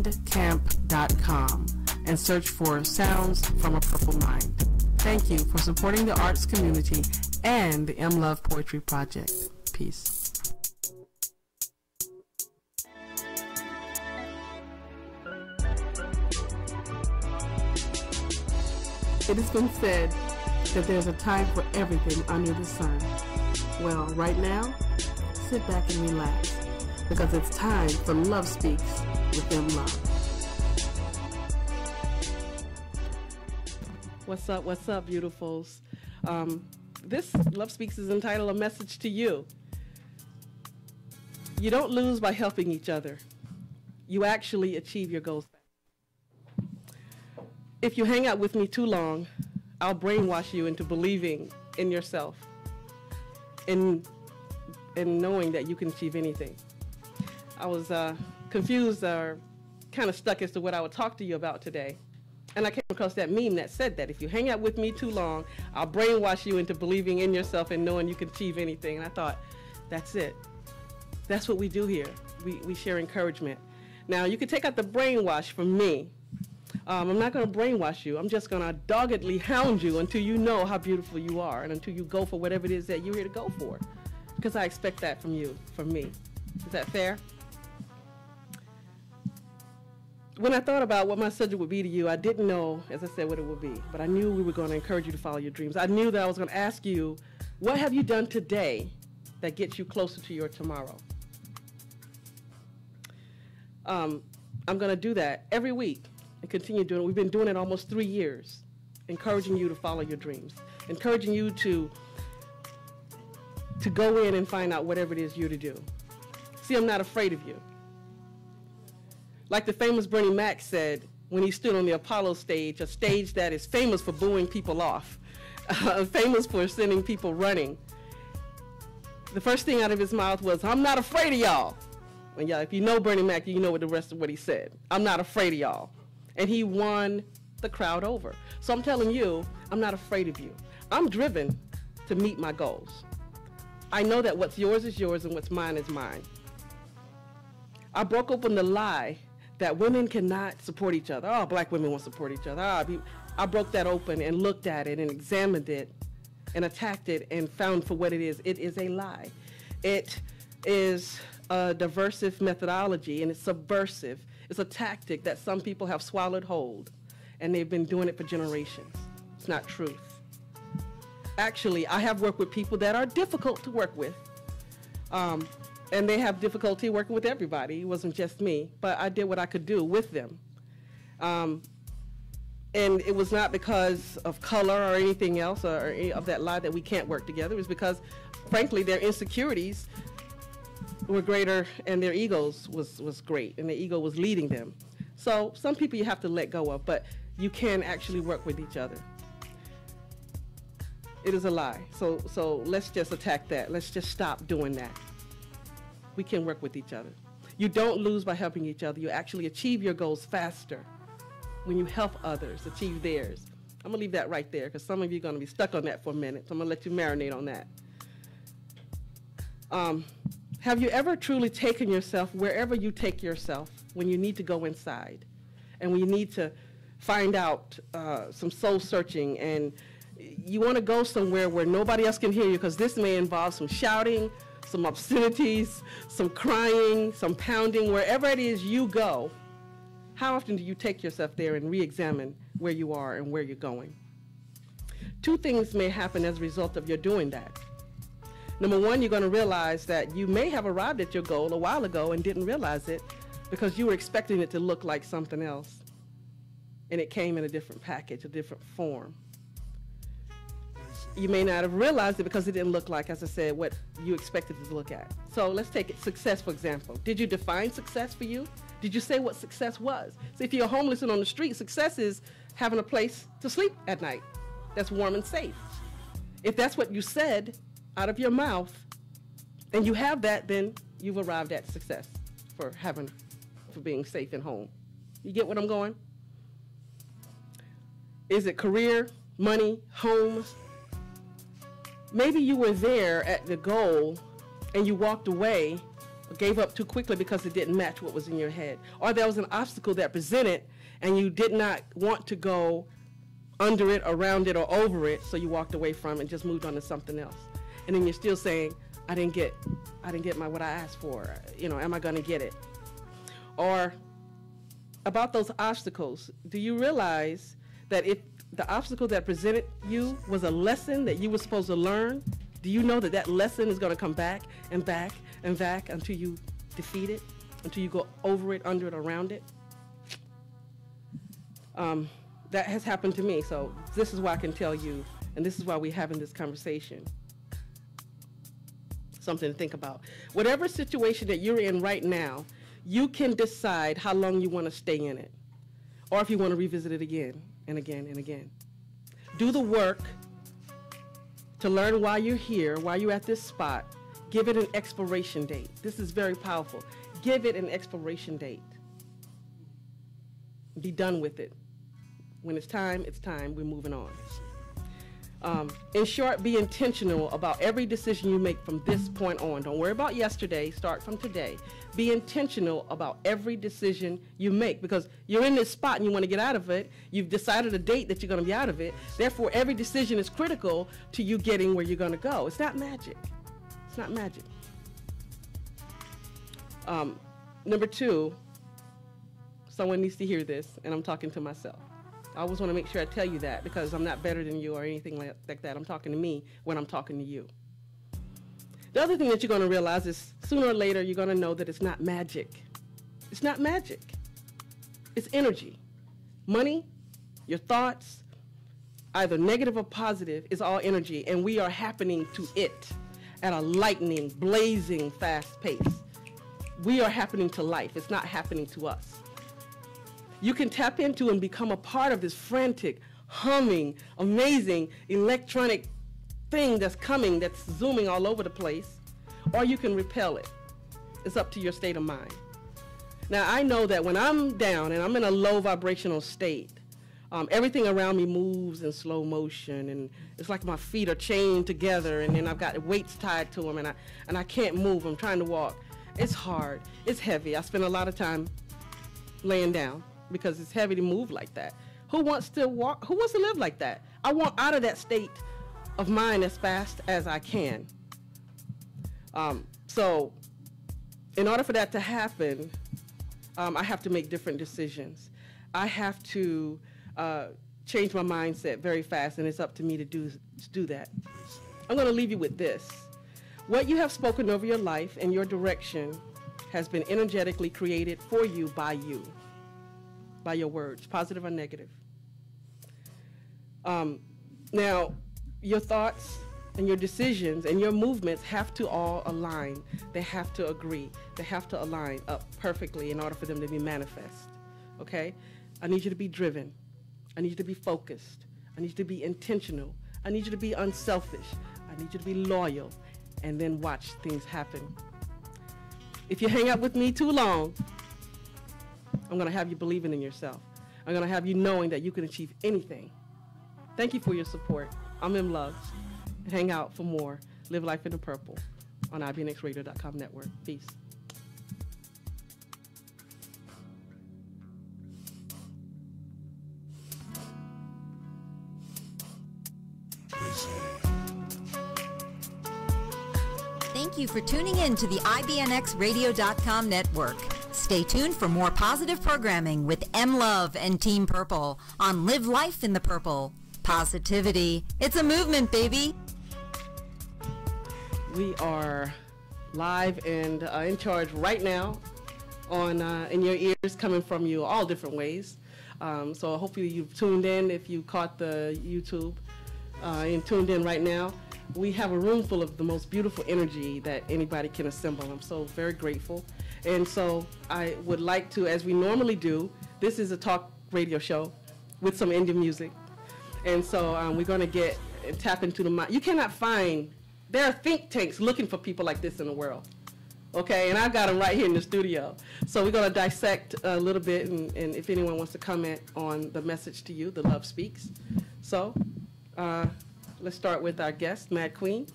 bandcamp.com and search for Sounds from a Purple Mind. Thank you for supporting the arts community and the M Love Poetry Project. Peace. It has been said that there's a time for everything under the sun. Well, right now, sit back and relax, because it's time for Love Speaks with M Love. What's up, beautifuls? This Love Speaks is entitled A Message to You. You don't lose by helping each other. You actually achieve your goals. If you hang out with me too long, I'll brainwash you into believing in yourself and knowing that you can achieve anything. I was confused or kind of stuck as to what I would talk to you about today. And I came across that meme that said that if you hang out with me too long, I'll brainwash you into believing in yourself and knowing you can achieve anything. And I thought, that's it. That's what we do here. We share encouragement. Now, you can take out the brainwash from me. I'm not going to brainwash you. I'm just going to doggedly hound you until you know how beautiful you are and until you go for whatever it is that you're here to go for. Because I expect that from you, from me. Is that fair? When I thought about what my subject would be to you, I didn't know, as I said, what it would be. But I knew we were going to encourage you to follow your dreams. I knew that I was going to ask you, what have you done today that gets you closer to your tomorrow? I'm going to do that every week. And continue doing it. We've been doing it almost 3 years, encouraging you to follow your dreams, encouraging you to go in and find out whatever it is you're to do. See, I'm not afraid of you. Like the famous Bernie Mac said when he stood on the Apollo stage, a stage that is famous for booing people off, famous for sending people running. The first thing out of his mouth was, "I'm not afraid of y'all." And yeah, if you know Bernie Mac, you know what the rest of what he said. "I'm not afraid of y'all." And he won the crowd over. So I'm telling you, I'm not afraid of you. I'm driven to meet my goals. I know that what's yours is yours and what's mine is mine. I broke open the lie that women cannot support each other. Oh, black women won't support each other. I broke that open and looked at it and examined it and attacked it and found for what it is. It is a lie. It is a diversive methodology and it's subversive. It's a tactic that some people have swallowed hold, and they've been doing it for generations. It's not truth. Actually, I have worked with people that are difficult to work with, and they have difficulty working with everybody. It wasn't just me, but I did what I could do with them. And it was not because of color or anything else or of that lie that we can't work together. It was because, frankly, their insecurities were greater and their egos was great and their ego was leading them. So some people you have to let go of, but you can actually work with each other. It is a lie. So let's just attack that. Let's just stop doing that. We can work with each other. You don't lose by helping each other. You actually achieve your goals faster when you help others achieve theirs. I'm going to leave that right there because some of you are going to be stuck on that for a minute. So I'm going to let you marinate on that. Have you ever truly taken yourself wherever you take yourself when you need to go inside and when you need to find out some soul searching and you want to go somewhere where nobody else can hear you because this may involve some shouting, some obscenities, some crying, some pounding, wherever it is you go, how often do you take yourself there and re-examine where you are and where you're going? Two things may happen as a result of your doing that. Number one, you're going to realize that you may have arrived at your goal a while ago and didn't realize it because you were expecting it to look like something else. And it came in a different package, a different form. You may not have realized it because it didn't look like, as I said, what you expected it to look at. So let's take it, success, for example. Did you define success for you? Did you say what success was? So if you're homeless and on the street, success is having a place to sleep at night that's warm and safe. If that's what you said out of your mouth, and you have that, then you've arrived at success for being safe and home. You get what I'm going? Is it career, money, homes? Maybe you were there at the goal and you walked away gave up too quickly because it didn't match what was in your head. Or there was an obstacle that presented and you did not want to go under it, around it, or over it, so you walked away from it and just moved on to something else. And then you're still saying, I didn't get what I asked for. You know, am I going to get it? Or about those obstacles, do you realize that if the obstacle that presented you was a lesson that you were supposed to learn, do you know that that lesson is going to come back and back and back until you defeat it, until you go over it, under it, around it? That has happened to me, so this is why I can tell you, and this is why we're having this conversation. Something to think about. Whatever situation that you're in right now, you can decide how long you want to stay in it, or if you want to revisit it again and again and again. Do the work to learn why you're here, why you're at this spot. Give it an expiration date. This is very powerful. Give it an expiration date. Be done with it. When it's time, we're moving on. In short, be intentional about every decision you make from this point on. Don't worry about yesterday, start from today. Be intentional about every decision you make, because you're in this spot and you want to get out of it. You've decided a date that you're going to be out of it. Therefore, every decision is critical to you getting where you're going to go. It's not magic. It's not magic. Number two, someone needs to hear this, and I'm talking to myself. I always want to make sure I tell you that, because I'm not better than you or anything like that. I'm talking to me when I'm talking to you. The other thing that you're going to realize is sooner or later you're going to know that it's not magic. It's not magic. It's energy. Money, your thoughts, either negative or positive, is all energy, and we are happening to it at a lightning, blazing fast pace. We are happening to life. It's not happening to us. You can tap into and become a part of this frantic, humming, amazing electronic thing that's coming, that's zooming all over the place, or you can repel it. It's up to your state of mind. Now, I know that when I'm down and I'm in a low vibrational state, everything around me moves in slow motion, and it's like my feet are chained together, and then I've got weights tied to them, and I can't move. I'm trying to walk. It's hard. It's heavy. I spend a lot of time laying down, because it's heavy to move like that. Who wants to walk? Who wants to live like that? I want out of that state of mind as fast as I can. So in order for that to happen, I have to make different decisions. I have to change my mindset very fast, and it's up to me to do that. I'm going to leave you with this. What you have spoken over your life and your direction has been energetically created for you, by your words, positive or negative. Now, your thoughts and your decisions and your movements have to all align. They have to agree. They have to align up perfectly in order for them to be manifest, okay? I need you to be driven. I need you to be focused. I need you to be intentional. I need you to be unselfish. I need you to be loyal, and then watch things happen. If you hang out with me too long, I'm going to have you believing in yourself. I'm going to have you knowing that you can achieve anything. Thank you for your support. I'm M. Loves. Hang out for more. Live Life in the Purple on IBNXradio.com network. Peace. Thank you for tuning in to the IBNXradio.com network. Stay tuned for more positive programming with M. Love and Team Purple on Live Life in the Purple. Positivity. It's a movement, baby. We are live and in charge right now on in your ears, coming from you all different ways. So hopefully you've tuned in. If you caught the YouTube and tuned in right now, we have a room full of the most beautiful energy that anybody can assemble. I'm so very grateful. And so I would like to, as we normally do, this is a talk radio show with some Indian music. And so we're going to get and tap into the mind. You cannot find, there are think tanks looking for people like this in the world. Okay, and I've got them right here in the studio. So we're going to dissect a little bit, and if anyone wants to comment on the message to you, the Love Speaks. So let's start with our guest, Mad Queen.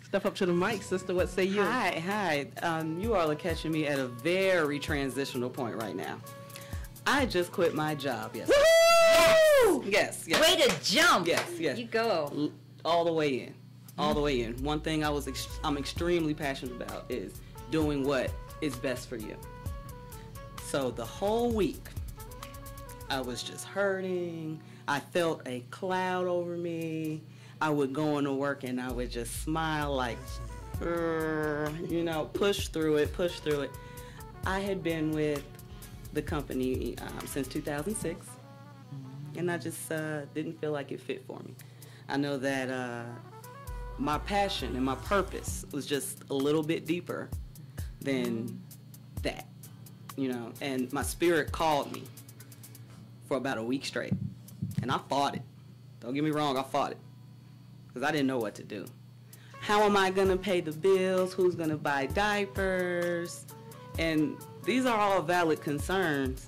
Step up to the mic, sister. What say you? Hi. You all are catching me at a very transitional point right now. I just quit my job yesterday. Woo! Yes. Way to jump. Yes. You go. All the way in. All the way in. One thing I'm extremely passionate about is doing what is best for you. So the whole week, I was just hurting. I felt a cloud over me. I would go into work and I would just smile like, push through it. I had been with the company since 2006, and I just didn't feel like it fit for me. I know that my passion and my purpose was just a little bit deeper than that, and my spirit called me for about a week straight, and I fought it. Don't get me wrong, I fought it. Because I didn't know what to do. How am I going to pay the bills? Who's going to buy diapers? And these are all valid concerns.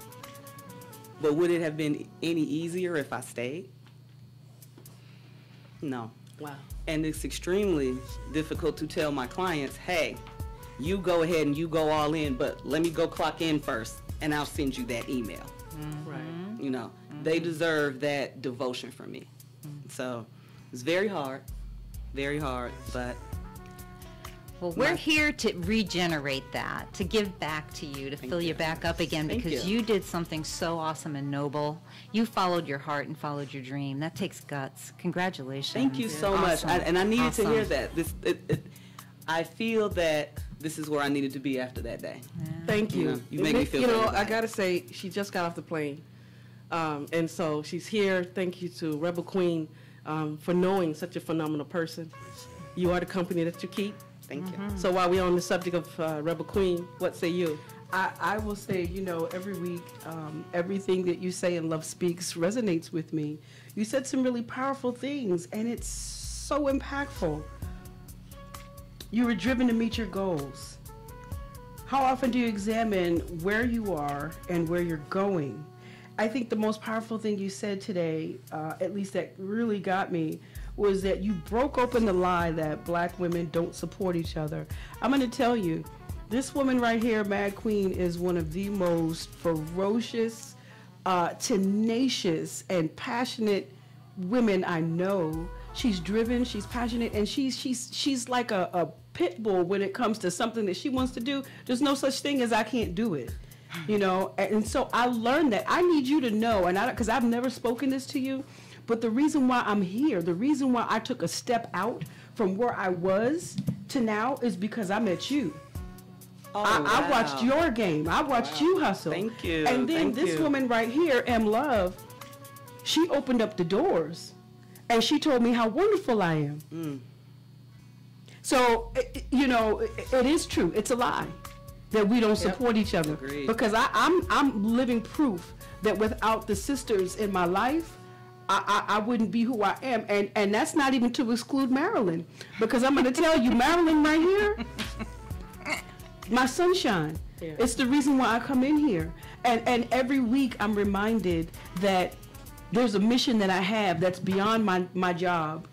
But would it have been any easier if I stayed? No. Wow. And it's extremely difficult to tell my clients, hey, you go ahead and you go all in, but let me go clock in first, and I'll send you that email. Right. They deserve that devotion from me. So it's very hard, but... Well, we're here to regenerate that, to give back to you, to fill you back up again, because you did something so awesome and noble. You followed your heart and followed your dream. That takes guts. Congratulations. Thank you so much. And I needed to hear that. I feel that this is where I needed to be after that day. Yeah. Thank you. You make me feel better. I got to say, she just got off the plane. And so she's here. Thank you to Rebel Queen for knowing such a phenomenal person. You are the company that you keep. Thank you. So while we're on the subject of Rebel Queen, what say you? I will say, every week, everything that you say in Love Speaks resonates with me. You said some really powerful things, and it's so impactful. You were driven to meet your goals. How often do you examine where you are and where you're going? I think the most powerful thing you said today, at least that really got me, was that you broke open the lie that black women don't support each other. I'm going to tell you, this woman right here, Mad Queen, is one of the most ferocious, tenacious, and passionate women I know. She's driven, she's passionate, and she's like a pit bull when it comes to something that she wants to do. There's no such thing as I can't do it. And so I learned that. I need you to know, and because I've never spoken this to you, but the reason why I'm here, the reason why I took a step out from where I was to now is because I met you. Oh, I watched your game. I watched you hustle. Thank you. And then this woman right here, M. Love, she opened up the doors, and she told me how wonderful I am. So, it is true. It's a lie that we don't support each other. Agreed. Because I'm living proof that without the sisters in my life, I wouldn't be who I am. And that's not even to exclude Marilyn. Because I'm going to tell you, Marilyn right here, my sunshine. Yeah. It's the reason why I come in here. And every week I'm reminded that there's a mission that I have that's beyond my job.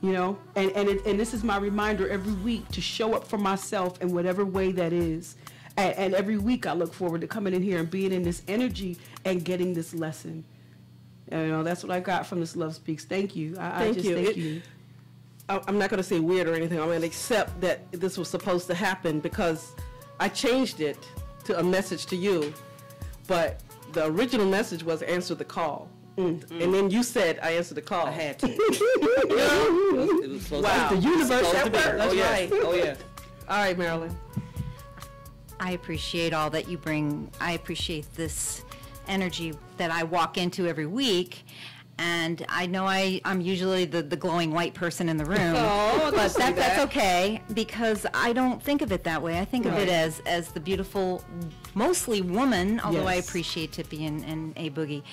And this is my reminder every week to show up for myself in whatever way that is. And every week I look forward to coming in here and being in this energy and getting this lesson. That's what I got from this Love Speaks. Thank you. Thank you. I'm not going to say weird or anything. I'm going to accept that this was supposed to happen because I changed it to a message to you. But the original message was answer the call. And then you said I answered the call. I had to. It was supposed Wow. to The universe at work. That's right. Oh, yeah. All right, Marilyn. I appreciate all that you bring. I appreciate this energy that I walk into every week. And I know I'm usually the glowing white person in the room, but that's okay because I don't think of it that way. I think of it as the beautiful mostly woman, although I Yes. appreciate Tippy and A Boogie.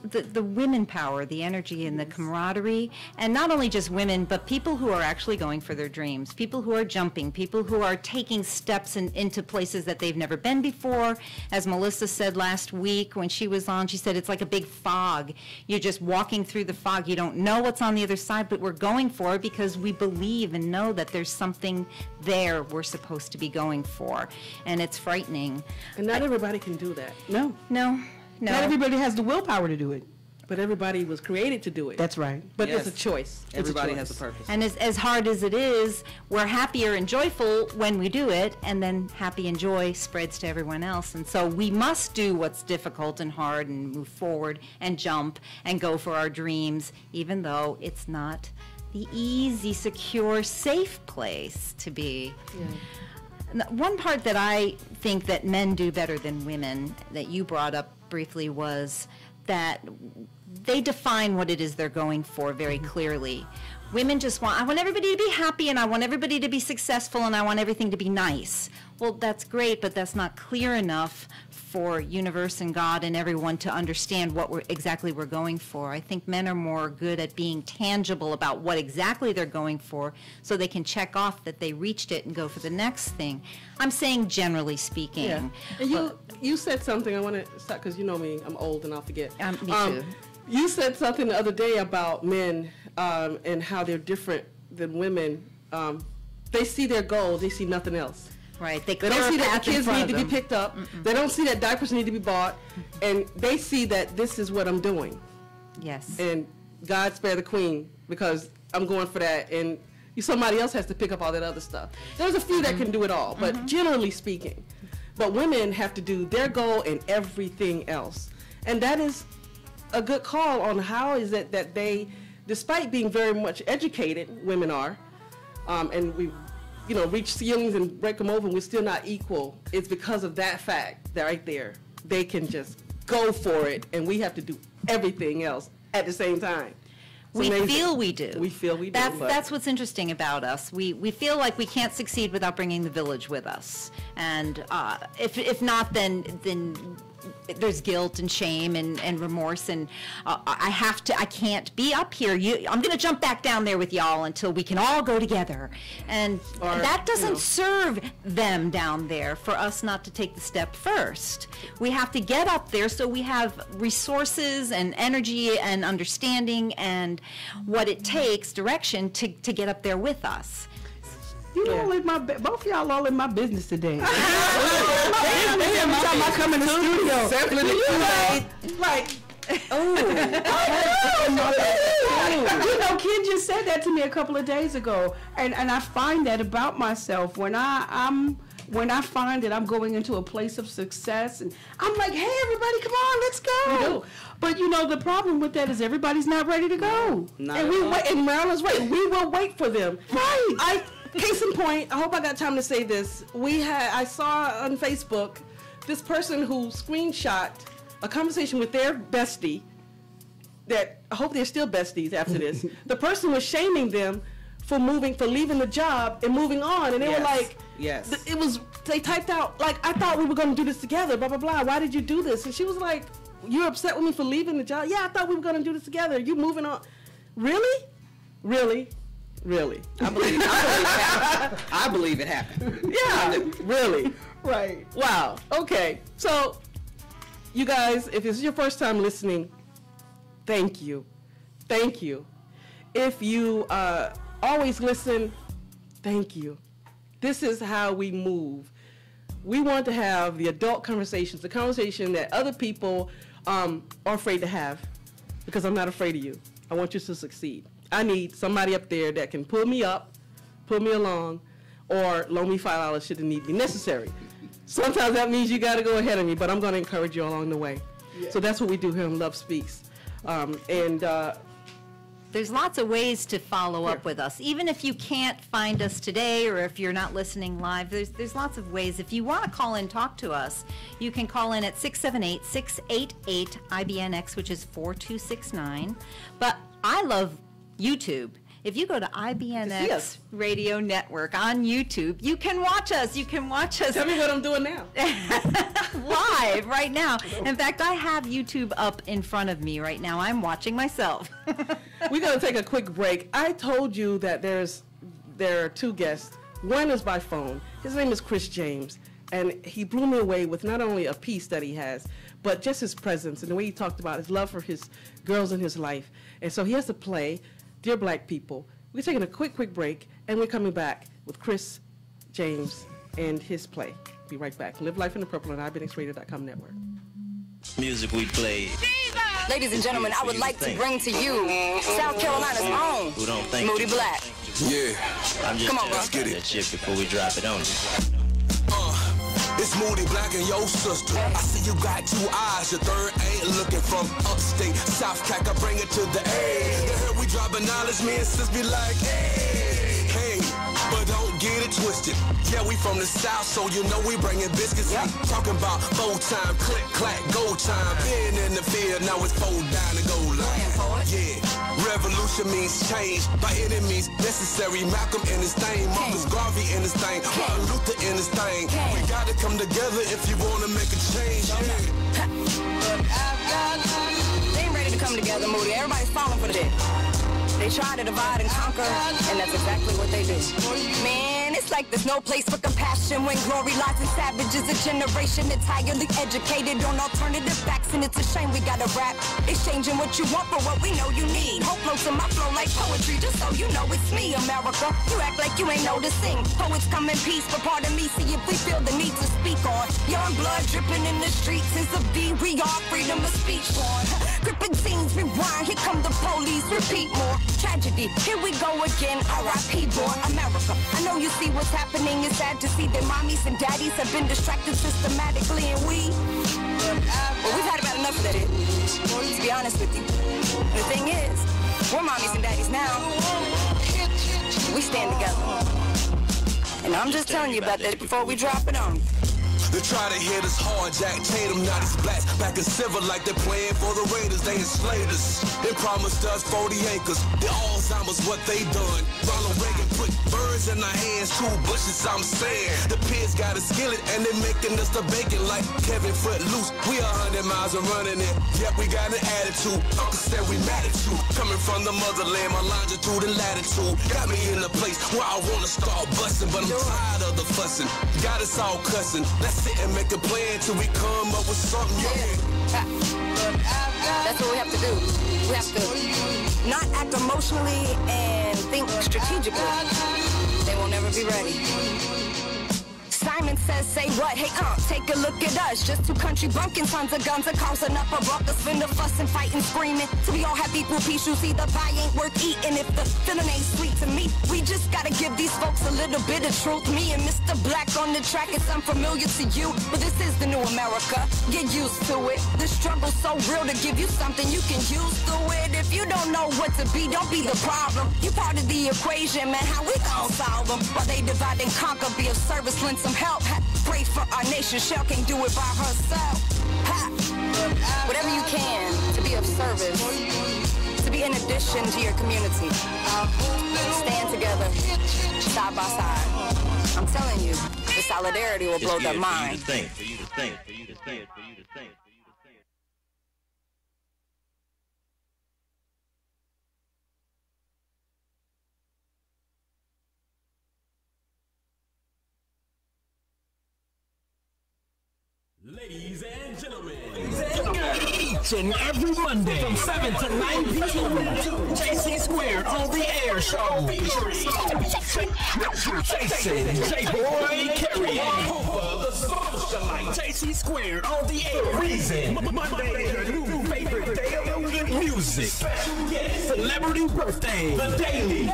The women power, the energy and the camaraderie, and not only just women, but people who are actually going for their dreams, people who are jumping, people who are taking steps into places that they've never been before. As Melissa said last week when she was on, she said it's like a big fog. You're just walking through the fog. You don't know what's on the other side, but we're going for it because we believe and know that there's something there we're supposed to be going for, and it's frightening. And not everybody can do that. No. No. Not everybody has the willpower to do it. But everybody was created to do it. That's right. But Yes. it's a choice. Everybody it's a has a choice. purpose. And as hard as it is, we're happier and joyful when we do it, and then happy and joy spreads to everyone else. And so we must do what's difficult and hard and move forward and jump and go for our dreams, even though it's not the easy, secure, safe place to be. One part that I think that men do better than women that you brought up briefly was that they define what it is they're going for very clearly. Women just I want everybody to be happy, and I want everybody to be successful, and I want everything to be nice. Well, that's great, but that's not clear enough for universe and God and everyone to understand what exactly we're going for. I think men are more good at being tangible about what exactly they're going for, so they can check off that they reached it and go for the next thing. I'm saying generally speaking. Yeah. And you said something, I want to stop because you know me, I'm old and I'll forget. Me too. You said something the other day about men and how they're different than women. They see their goals, they see nothing else. Right. They don't see that kids need to be picked up. They don't see that diapers need to be bought. And they see that this is what I'm doing. Yes. And God spare the queen because I'm going for that. And somebody else has to pick up all that other stuff. There's a few that can do it all, but generally speaking. But women have to do their goal and everything else. And that is a good call on how is it that they, despite being very much educated, women are, and we reach ceilings and break them over and we're still not equal. It's because of that fact that right there, they can just go for it and we have to do everything else at the same time. We feel we do. We feel we do. That's what's interesting about us. We feel like we can't succeed without bringing the village with us. And if not, then there's guilt and shame and remorse, and I can't be up here. I'm going to jump back down there with y'all until we can all go together. And that doesn't serve them down there for us not to take the step first. We have to get up there so we have resources and energy and understanding and what it takes, direction, to get up there with us. You all in my both of y'all all in my business today. Every time I come in the studio, Kid just said that to me a couple of days ago, and I find that about myself when I find that I'm going into a place of success, and I'm like, hey, everybody, come on, let's go. But the problem with that is everybody's not ready to go. And we wait, and Marilyn's right. We will wait for them. Right. Case in point, I hope I got time to say this. I saw on Facebook this person who screenshot a conversation with their bestie that I hope they're still besties after this. The person was shaming them for leaving the job and moving on. And they were like, they typed out, like, I thought we were going to do this together, blah, blah, blah. Why did you do this? And she was like, you're upset with me for leaving the job? Yeah, I thought we were going to do this together. You moving on. Really? Really? Really? I believe it happened. Yeah, really. Right. Wow. Okay. So, you guys, if this is your first time listening, thank you. Thank you. If you always listen, thank you. This is how we move. We want to have the adult conversations, the conversation that other people are afraid to have, because I'm not afraid of you. I want you to succeed. I need somebody up there that can pull me up, pull me along, or loan me $5 should the need be necessary. Sometimes that means you got to go ahead of me, but I'm going to encourage you along the way. Yeah. So that's what we do here on Love Speaks. There's lots of ways to follow up with us. Even if you can't find us today or if you're not listening live, there's lots of ways. If you want to call in, talk to us, you can call in at 678-688-IBNX, which is 4269. But I love YouTube. If you go to IBNX Radio Network on YouTube, you can watch us. You can watch us. Tell me what I'm doing now. Live right now. In fact, I have YouTube up in front of me right now. I'm watching myself. We're going to take a quick break. I told you that there are two guests. One is by phone. His name is Chris James, and he blew me away with not only a piece that he has, but just his presence and the way he talked about his love for his girls in his life. And so he has to play Dear Black People. We're taking a quick break, and we're coming back with Chris James and his play. Be right back. Live Life in the Purple on IBNXradio.com network. Music we play. Ladies and gentlemen, I would like to bring to you South Carolina's own Moody Black. Yeah. I'm just Come on, let's get it. That shit before we drop it on you. It's Moody Black and your sister. I see you got two eyes, your third ain't looking from upstate. South Cac, I bring it to the A. You heard we dropping knowledge, me and sis be like, hey, hey. But don't get it twisted. Yeah, we from the South, so you know we bringing biscuits. Talking about full time, click, clack, go time. Been in the field, now it's fold down the goal line. Yeah, revolution means change by any means necessary. Malcolm in his thing, Marcus Garvey in his thing, Martin Luther in his thing. We gotta come together if you wanna make a change. They ain't ready to come together, Moody. Everybody's falling for the dick. They try to divide and conquer, and that's exactly what they do. Man, it's like there's no place for compassion when glory lies in savages. A generation entirely educated on alternative facts, and it's a shame we gotta rap. Exchanging what you want for what we know you need. Hope floats in my flow like poetry, just so you know it's me, America. You act like you ain't noticing. Poets come in peace, but pardon me, see if we feel the need to speak on. Young blood dripping in the streets is a V. We are freedom of speech born. Gripping scenes, rewind, here come the police, repeat more. Tragedy, here we go again, R.I.P. boy, America. I know you see what's happening, it's sad to see that mommies and daddies have been distracted systematically, and well, we've had about enough of that, to be honest with you. The thing is, we're mommies and daddies now. We stand together. And I'm just telling you about that before we drop it on. They try to hit us hard, Jack Tatum, now these blacks back in civil like they're playing for the Raiders. They enslaved us, they promised us 40 acres. The Alzheimer's what they done. Ronald Reagan put birds in our hands, 2 bushes, I'm saying. The pigs got a skillet and they making us the bacon like Kevin Footloose. We 100 miles and running it, yep, we got an attitude. Uncle said we mad at you, coming from the motherland, my longitude and latitude. Got me in a place where I wanna start busting, but I'm tired of the fussing. Got us all cussing. Let's sit and make a plan till we come up with something. That's what we have to do. We have to not act emotionally and think strategically. They will never be ready. Simon says, say what? Hey, take a look at us. Just 2 country bumpkins, tons of guns are causing up a ruckus. Spin the fuss and fighting, screaming. So we all have equal peace. You see, the pie ain't worth eating if the feeling ain't sweet to me. We just gotta give these folks a little bit of truth. Me and Mr. Black on the track, it's unfamiliar to you, but this is the new America. Get used to it. The struggle's so real to give you something you can use through it. If you don't know what to be, don't be the problem. You part of the equation, man. How we gon' solve them? While they divide and conquer, be of service, lend some help. Pray for our nation. Shell can't do it by herself. Whatever you can to be of service, to be in addition to your community. Stand together, side by side. I'm telling you, the solidarity will blow their mind. For you to think. Ladies and gentlemen, each and every Monday from 7 to 9 p.m. JC Squared on the Air Show featuring Jason J-Boy Carey, the socialite JC Squared on the Air. Reason Monday is your new favorite day of the week. Music, special guest, celebrity birthday, the daily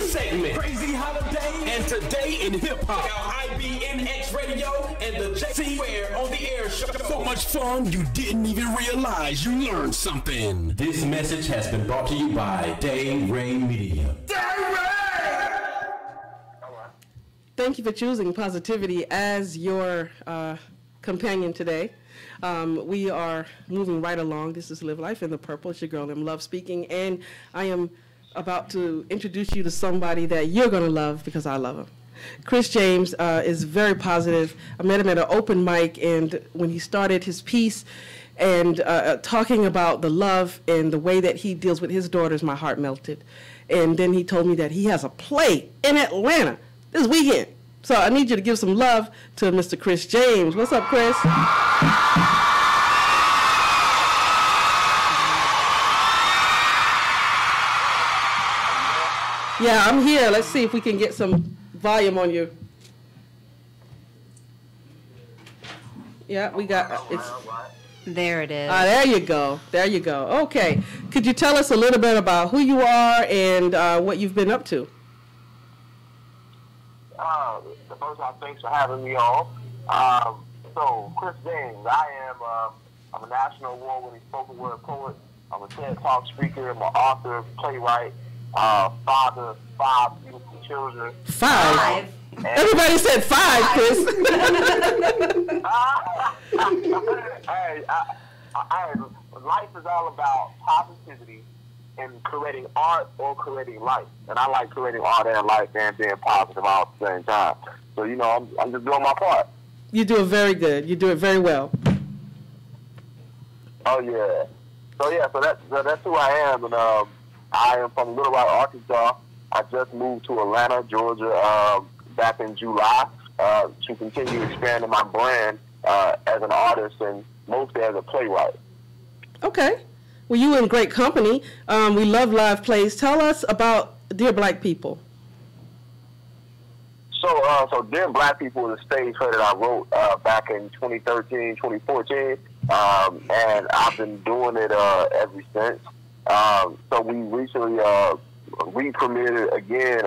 segment, crazy holiday, and today in hip hop. IBNX Radio and the JC Squared on the Air Show. So much fun you didn't even realize you learned something. This message has been brought to you by Day Ray Media. Thank you for choosing positivity as your companion today. We are moving right along. This is Live Life in the Purple. It's your girl, M. Love, speaking, and I am about to introduce you to somebody that you're going to love because I love him. Chris James is very positive. I met him at an open mic, and when he started his piece and talking about the love and the way that he deals with his daughters, my heart melted. And then he told me that he has a play in Atlanta this weekend. So I need you to give some love to Mr. Chris James. What's up, Chris? Yeah, I'm here. Let's see if we can get some volume on you. Yeah, we got it's. There it is. There you go. There you go. Okay. Could you tell us a little bit about who you are and what you've been up to? The first time, thanks for having me on. So, Chris James, I'm a national award-winning spoken word poet. I'm a TED Talk speaker. I'm an author, playwright, father, 5 beautiful children. 5? Everybody said 5, Chris. Hey, life is all about positivity and creating art or creating life. And I like creating art and life and being positive all at the same time. So, you know, I'm just doing my part. You do it very good. You do it very well. Oh, yeah. So that's who I am. And I am from Little Rock, Arkansas. I just moved to Atlanta, Georgia, back in July to continue expanding my brand as an artist and mostly as a playwright. Okay. Well, you in great company. We love live plays. Tell us about Dear Black People. So Dear Black People is a stage play that I wrote back in 2013, 2014, and I've been doing it ever since. So we recently re-premiered it again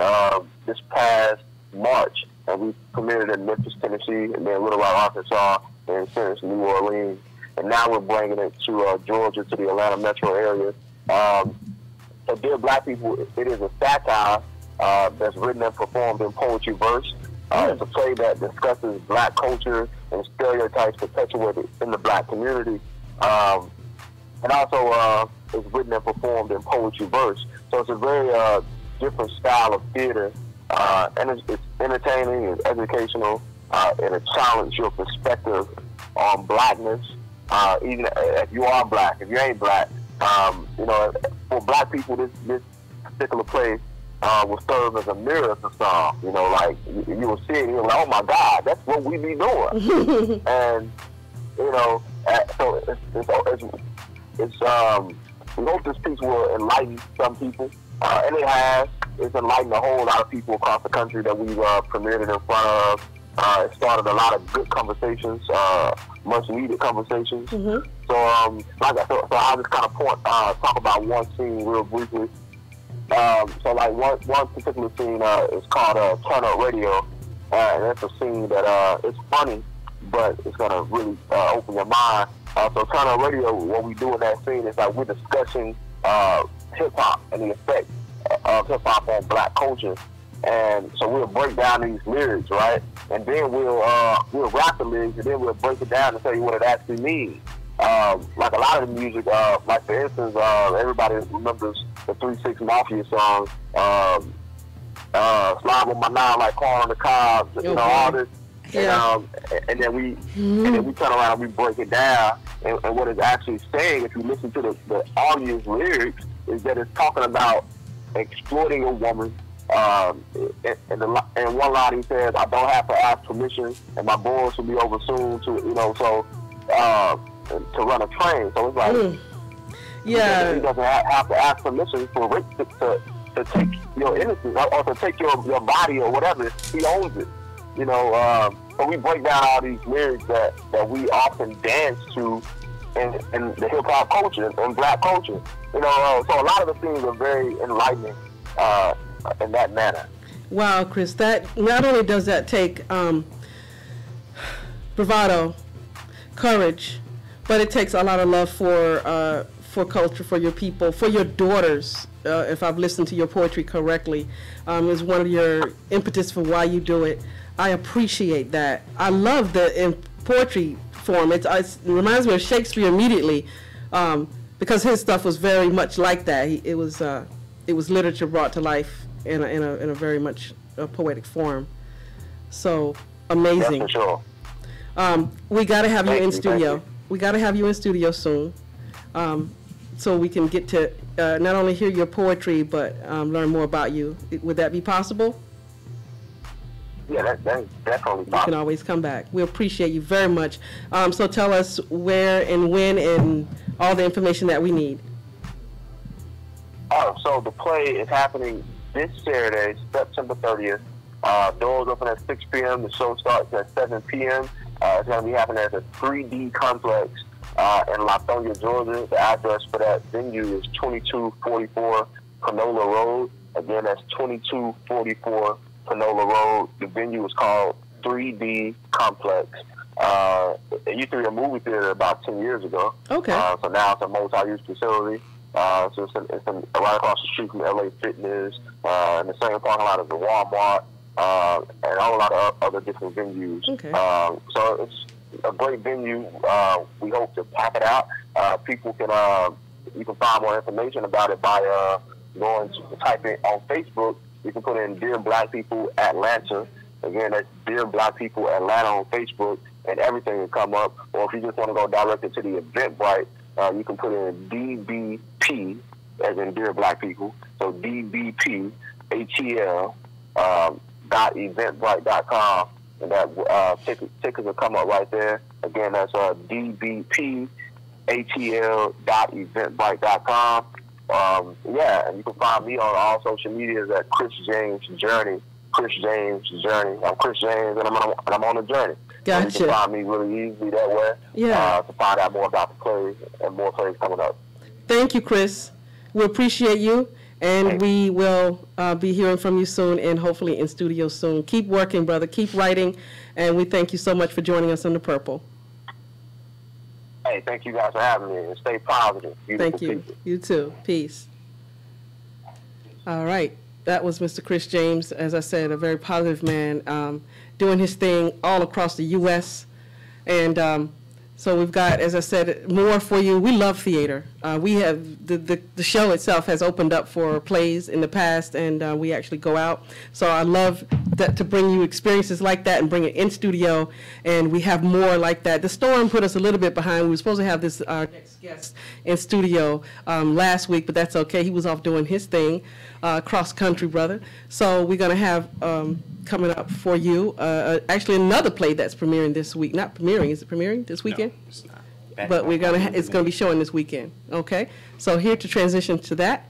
this past March, and we premiered it in Memphis, Tennessee, and then Little Rock, Arkansas, and since New Orleans. And now we're bringing it to Georgia, to the Atlanta metro area. So Dear Black People, it is a satire that's written and performed in poetry verse. It's a play that discusses black culture and stereotypes perpetuated in the black community. And also it's written and performed in poetry verse. So it's a very different style of theater. And it's entertaining, it's educational, and it challenges your perspective on blackness. Even if you are black, if you ain't black, you know, for black people, this particular play will serve as a mirror to some. You know, like you will see it, and you're like, oh my God, that's what we be doing. And you know, so it's we hope this piece will enlighten some people, and it has. It's enlightened a whole lot of people across the country that we've premiered it in front of. It started a lot of good conversations, much needed conversations. Mm-hmm. So, so I'll just kind of talk about one scene real briefly. So, like one particular scene is called Turn Up Radio, and it's a scene that it's funny, but it's gonna really open your mind. So, Turn Up Radio, what we do in that scene is like we're discussing hip hop and the effect of hip hop on black culture. And so we'll break down these lyrics, right? And then we'll rap the lyrics, and then we'll break it down and tell you what it actually means. Like a lot of the music, like for instance, everybody remembers the 3 6 Mafia song, Slide with my 9 like corn on the cob, you know, all this. Yeah. And then we turn around and we break it down. And what it's actually saying, if you listen to the audience lyrics, is that it's talking about exploiting a woman. And one line he says, I don't have to ask permission, and my boys will be over soon to, you know, so to run a train. So it's like, yeah, he doesn't have to ask permission for Rick to take your innocence or to take your body or whatever. He owns it, you know. So we break down all these lyrics that we often dance to in the hip hop culture and black culture, you know. So a lot of the things are very enlightening. In that manner. Wow, Chris, that not only does that take bravado, courage, but it takes a lot of love for culture, for your people, for your daughters. If I've listened to your poetry correctly, is one of your impetus for why you do it. I appreciate that. I love the in poetry form. It reminds me of Shakespeare immediately, because his stuff was very much like that. It it was literature brought to life in a very much poetic form. So amazing. Yeah, for sure. We got to have you in studio. You. We got to have you in studio soon, so we can get to not only hear your poetry but learn more about you. Would that be possible? Yeah, that's definitely possible. You can always come back. We appreciate you very much. So tell us where and when and all the information that we need. So the play is happening this Saturday, September 30th. Doors open at 6 p.m. The show starts at 7 p.m. It's going to be happening at the 3D Complex in Latonia, Georgia. The address for that venue is 2244 Panola Road. Again, that's 2244 Panola Road. The venue is called 3D Complex. It used to be a movie theater about 10 years ago. Okay. So now it's a multi-use facility. So it's right across the street from LA Fitness, in the same parking lot as the Walmart, and a whole lot of other different venues. Okay. So it's a great venue. We hope to pack it out. People can you can find more information about it by going to type in on Facebook. You can put in Dear Black People Atlanta. Again, that's Dear Black People Atlanta on Facebook, and everything will come up. Or if you just want to go directly to the Eventbrite, you can put in DBP, as in Dear Black People. So DBP, ATL, .eventbrite.com, and that tickets will come up right there. Again, that's DBP, ATL, .eventbrite.com. Yeah, and you can find me on all social medias at Chris James Journey. Chris James Journey. I'm Chris James, and I'm on a journey. Gotcha. So you can find me really easily that way. Yeah. To find out more about the plays and more plays coming up. Thank you, Chris. We appreciate you, and we will be hearing from you soon, and hopefully in studio soon. Keep working, brother. Keep writing, and we thank you so much for joining us on The Purple. Hey, thank you guys for having me, and stay positive. Thank you. People. You too. Peace. All right. That was Mr. Chris James, as I said, a very positive man, doing his thing all across the U.S. And so we've got, as I said, more for you. We love theater. We have, the show itself has opened up for plays in the past, and we actually go out. So I love that, to bring you experiences like that and bring it in studio, and we have more like that. The storm put us a little bit behind. We were supposed to have this next guest in studio last week, but that's okay. He was off doing his thing, cross-country brother. So we're going to have coming up for you actually another play that's premiering this week. Not premiering, is it premiering this weekend? No, it's not. But we're gonna it's going to be showing this weekend. Okay, so here to transition to that.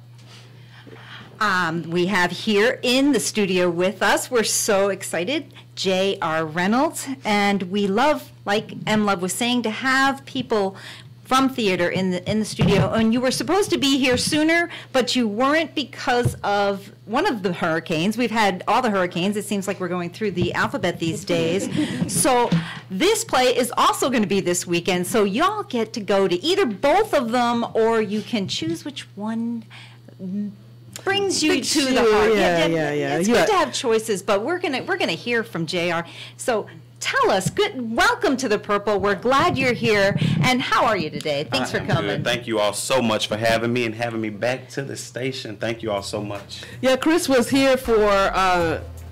We have here in the studio with us, we're so excited, J.R. Reynolds, and we love, like M. Love was saying, to have people from theater in the studio. And you were supposed to be here sooner, but you weren't because of one of the hurricanes. We've had all the hurricanes. It seems like we're going through the alphabet these days. So this play is also going to be this weekend. So y'all get to go to either both of them, or you can choose which one brings you to the heart. Yeah. It's good to have choices, but we're gonna hear from JR. So tell us, welcome to The Purple. We're glad you're here. And how are you today? Thanks for coming. Good. Thank you all so much for having me and having me back to the station. Thank you all so much. Yeah, Chris was here for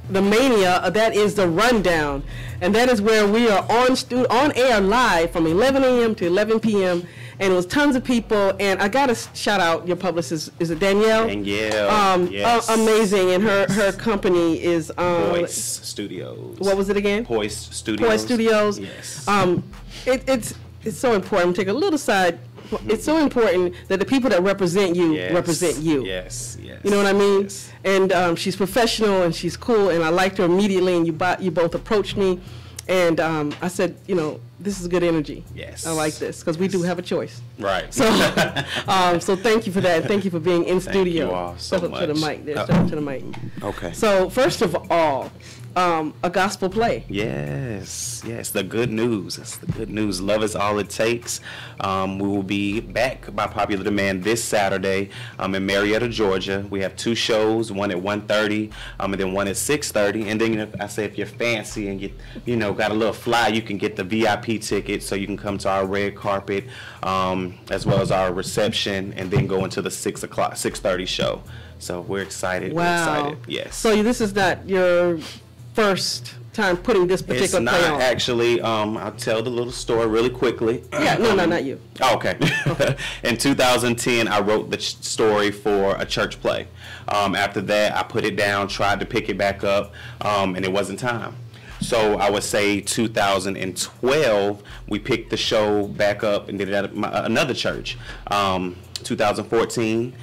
the Mania. That is the Rundown. And that is where we are on air live from 11 a.m. to 11 p.m. And it was tons of people. And I got to shout out your publicist. Is it Danielle? Danielle, yes. Amazing. And her company is... Poise Studios. What was it again? Poise Studios. Poise Studios. Yes. It's so important. Take a little side. It's so important that the people that represent you represent you. Yes. You know what I mean? Yes. And she's professional and she's cool, and I liked her immediately, and you both approached me, and I said, this is good energy. Yes. I like this, because we do have a choice. Right. So so thank you for that. Thank you for being in studio. Thank you all so Step up much. to the mic there. Step up to the mic. Okay. So first of all, a gospel play. Yes, yes, the good news. It's the good news. Love is all it takes. We will be back by popular demand this Saturday in Marietta, Georgia. We have 2 shows, one at 1:30 and then one at 6:30. And then I say if you're fancy and you got a little fly, you can get the VIP ticket so you can come to our red carpet as well as our reception, and then go into the 6:30 show. So we're excited. Wow. We're excited. Yes. So this is not your first time putting this particular play on? It's not actually. I'll tell the little story really quickly. Yeah, no, not you. Oh, okay. In 2010, I wrote the story for a church play. After that, I put it down, tried to pick it back up, and it wasn't time. So I would say 2012, we picked the show back up and did it at another church. 2014.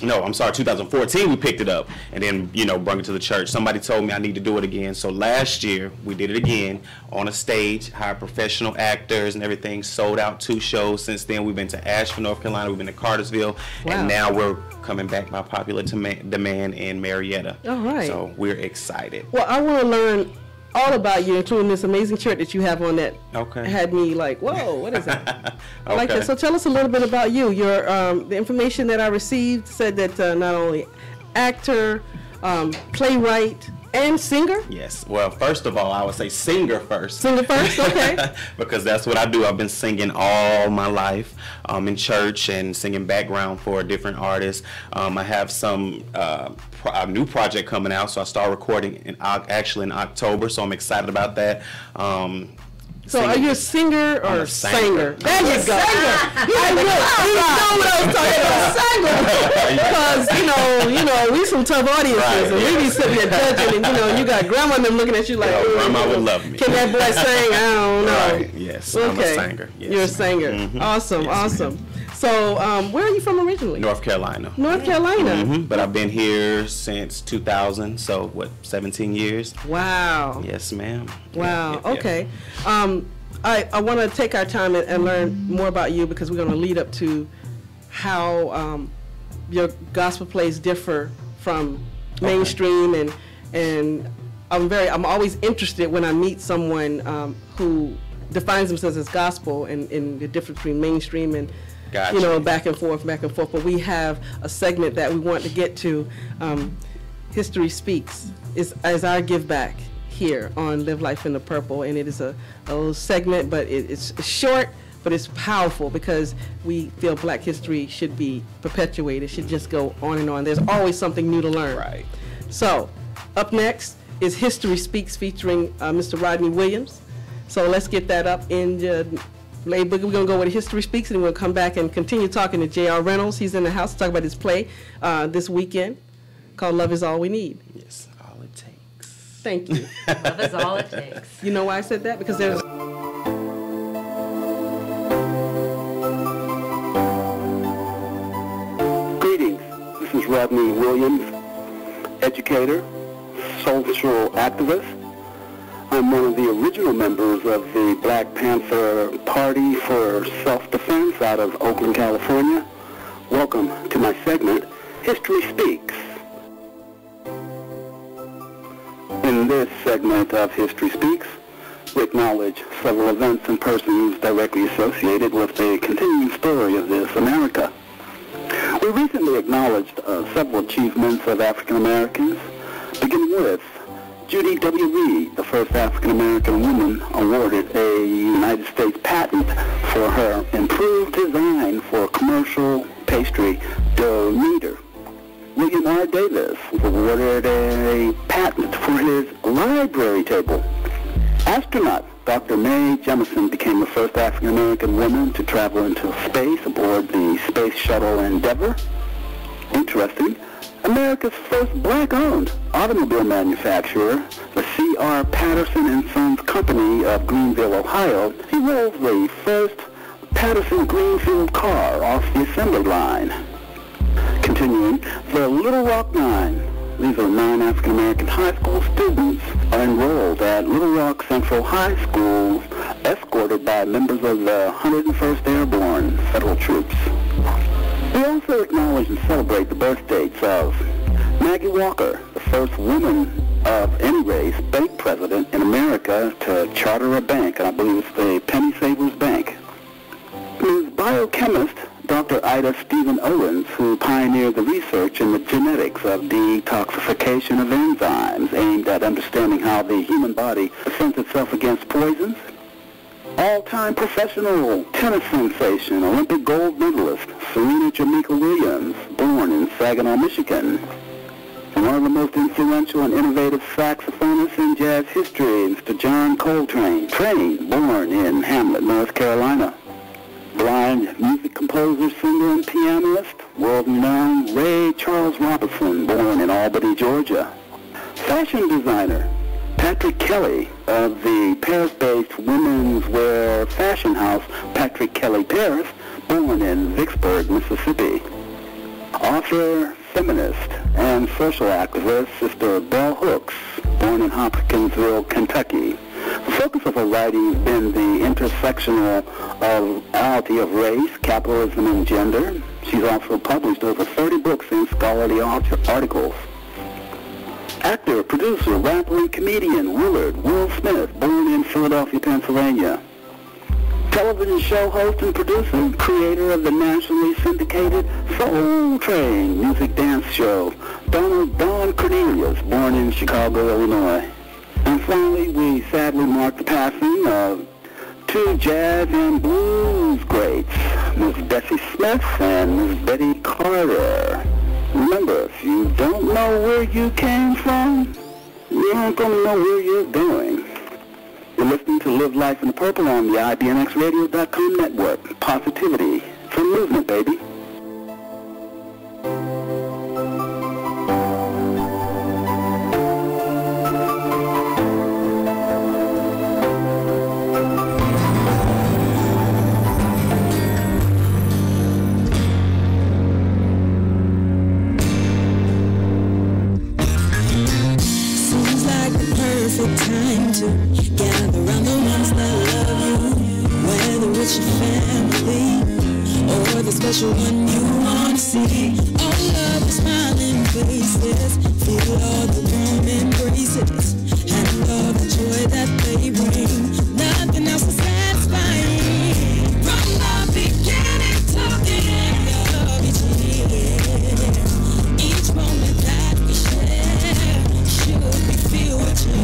No, I'm sorry, 2014 we picked it up and then, brought it to the church. Somebody told me I need to do it again. So last year we did it again on a stage, hired professional actors and everything, sold out 2 shows. Since then we've been to Asheville, North Carolina, we've been to Cartersville, and now we're coming back by popular demand in Marietta. All right. So we're excited. Well, I want to learn all about you, including this amazing shirt that you have on that had me like, whoa, what is that? I like that. So tell us a little bit about you. Your the information that I received said that not only actor, playwright, and singer? Yes. Well, first of all, I would say singer first. Singer first, okay. Because that's what I do. I've been singing all my life in church and singing background for different artists. I have some a new project coming out, so I start recording actually in October, so I'm excited about that. So are you a singer or a singer? There you go. I know what I was talking about, singer. Because, we some tough audiences, and we be sitting there judging, and, you got grandma and them looking at you like, grandma would love me. Can that boy sing? I don't know. Right, yes, I'm a singer. Yes, you're a singer. Mm-hmm. Awesome, yes, awesome. Ma'am. So, where are you from originally? North Carolina. North Carolina? Mm-hmm. But I've been here since 2000, so 17 years? Wow. Yes, ma'am. Wow, yeah. okay. I want to take our time and learn more about you, because we're going to lead up to how your gospel plays differ from mainstream, and I'm always interested when I meet someone who defines themselves as gospel, and the difference between mainstream and back and forth. But we have a segment that we want to get to. History Speaks is our give back here on Live Life in the Purple, and it is a little segment, but it's short, but it's powerful, because we feel Black history should be perpetuated, should just go on and on. There's always something new to learn. Right. So, up next is History Speaks featuring Mr. Rodney Williams. So let's get that up in the Lay Boogie. We're going to go with History Speaks, and we'll come back and continue talking to J.R. Reynolds. He's in the house to talk about his play this weekend called Love Is All We Need. Yes, all it takes. Thank you. Love is all it takes. You know why I said that? Because there's... Greetings. This is Rodney Williams, educator, social activist. I'm one of the original members of the Black Panther Party for Self-Defense out of Oakland, California. Welcome to my segment, History Speaks. In this segment of History Speaks, we acknowledge several events and persons directly associated with the continuing story of this America. We recently acknowledged several achievements of African Americans, beginning with Judy W. Reed, the first African-American woman awarded a United States patent for her improved design for commercial pastry dough kneader. William R. Davis was awarded a patent for his library table. Astronaut Dr. Mae Jemison became the first African-American woman to travel into space aboard the Space Shuttle Endeavour. Interesting. America's first black-owned automobile manufacturer, the C.R. Patterson & Sons Company of Greenville, Ohio, he rolls the first Patterson Greenfield car off the assembly line. Continuing, the Little Rock Nine. These are 9 African-American high school students are enrolled at Little Rock Central High School, escorted by members of the 101st Airborne Federal Troops. We also acknowledge and celebrate the birth dates of Maggie Walker, the first woman of any race bank president in America to charter a bank, and I believe it's the Penny Savers Bank. Ms. Biochemist Dr. Ida Stephen Owens, who pioneered the research in the genetics of detoxification of enzymes aimed at understanding how the human body defends itself against poisons. All-time professional tennis sensation, Olympic gold medalist, Serena Jamaica Williams, born in Saginaw, Michigan. And one of the most influential and innovative saxophonists in jazz history, Mr. John Coltrane, born in Hamlet, North Carolina. Blind music composer, singer, and pianist, world-renowned Ray Charles Robertson, born in Albany, Georgia. Fashion designer, Patrick Kelly of the Paris-based women's wear fashion house Patrick Kelly Paris, born in Vicksburg, Mississippi. Author, feminist, and social activist Sister Bell Hooks, born in Hopkinsville, Kentucky. The focus of her writing has been the intersectionality of race, capitalism, and gender. She's also published over 30 books and scholarly articles. Actor, producer, rapper, and comedian Willard Will Smith, born in Philadelphia, Pennsylvania. Television show host and producer, creator of the nationally syndicated Soul Train music dance show, Donald Don Cornelius, born in Chicago, Illinois. And finally, we sadly mark the passing of two jazz and blues greats, Miss Bessie Smith and Miss Betty Carter. Remember, if you don't know where you came from, you aren't going to know where you're going. You're listening to Live Life in the Purple on the IBNXradio.com network. Positivity. It's a movement, baby. Time to gather around the ones that love you, whether it's your family or the special one you want to see. All of the smiling faces, feel all the warm embraces, and all the joy that they bring. Nothing else is satisfying. From the beginning to the end of each year, each moment that we share should be filled with joy.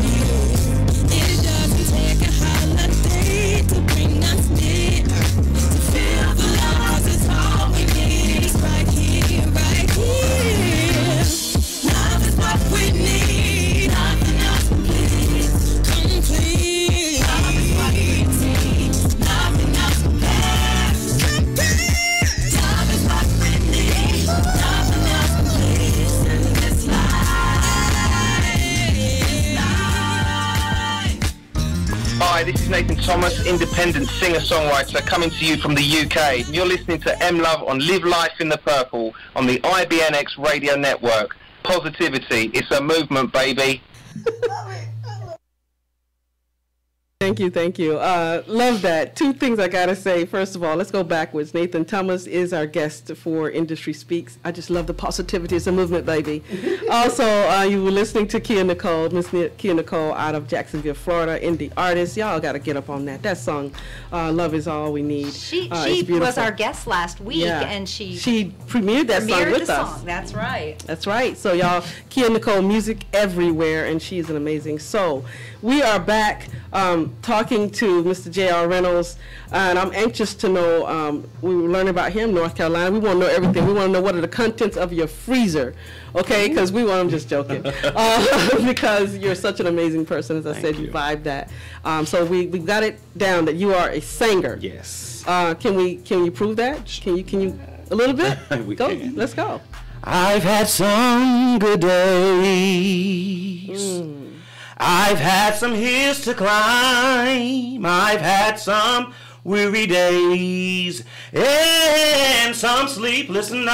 Hi, this is Nathan Thomas, independent singer-songwriter coming to you from the UK. You're listening to M Love on Live Life in the Purple on the IBNX radio network. Positivity, it's a movement, baby. Thank you. Love that. Two things I gotta say. First of all, let's go backwards. Nathan Thomas is our guest for Industry Speaks. I just love the positivity. It's a movement, baby. Also, you were listening to Kia Nicole, Miss Kia Nicole out of Jacksonville, Florida, indie artist. Y'all gotta get up on that. That song, Love Is All We Need. She was our guest last week, and she premiered that song with us. That's right. That's right. So y'all, Kia Nicole, music everywhere, and she's an amazing soul. We are back talking to Mr. J.R. Reynolds, and I'm anxious to know, we were learning about him, North Carolina. We want to know everything. We want to know what are the contents of your freezer, okay? Because I'm just joking. Because you're such an amazing person. As I said, you vibe that. So we got it down that you are a singer. Yes. Can you prove that? Can you a little bit? We can. Let's go. I've had some good days. I've had some hills to climb. I've had some weary days and some sleepless nights.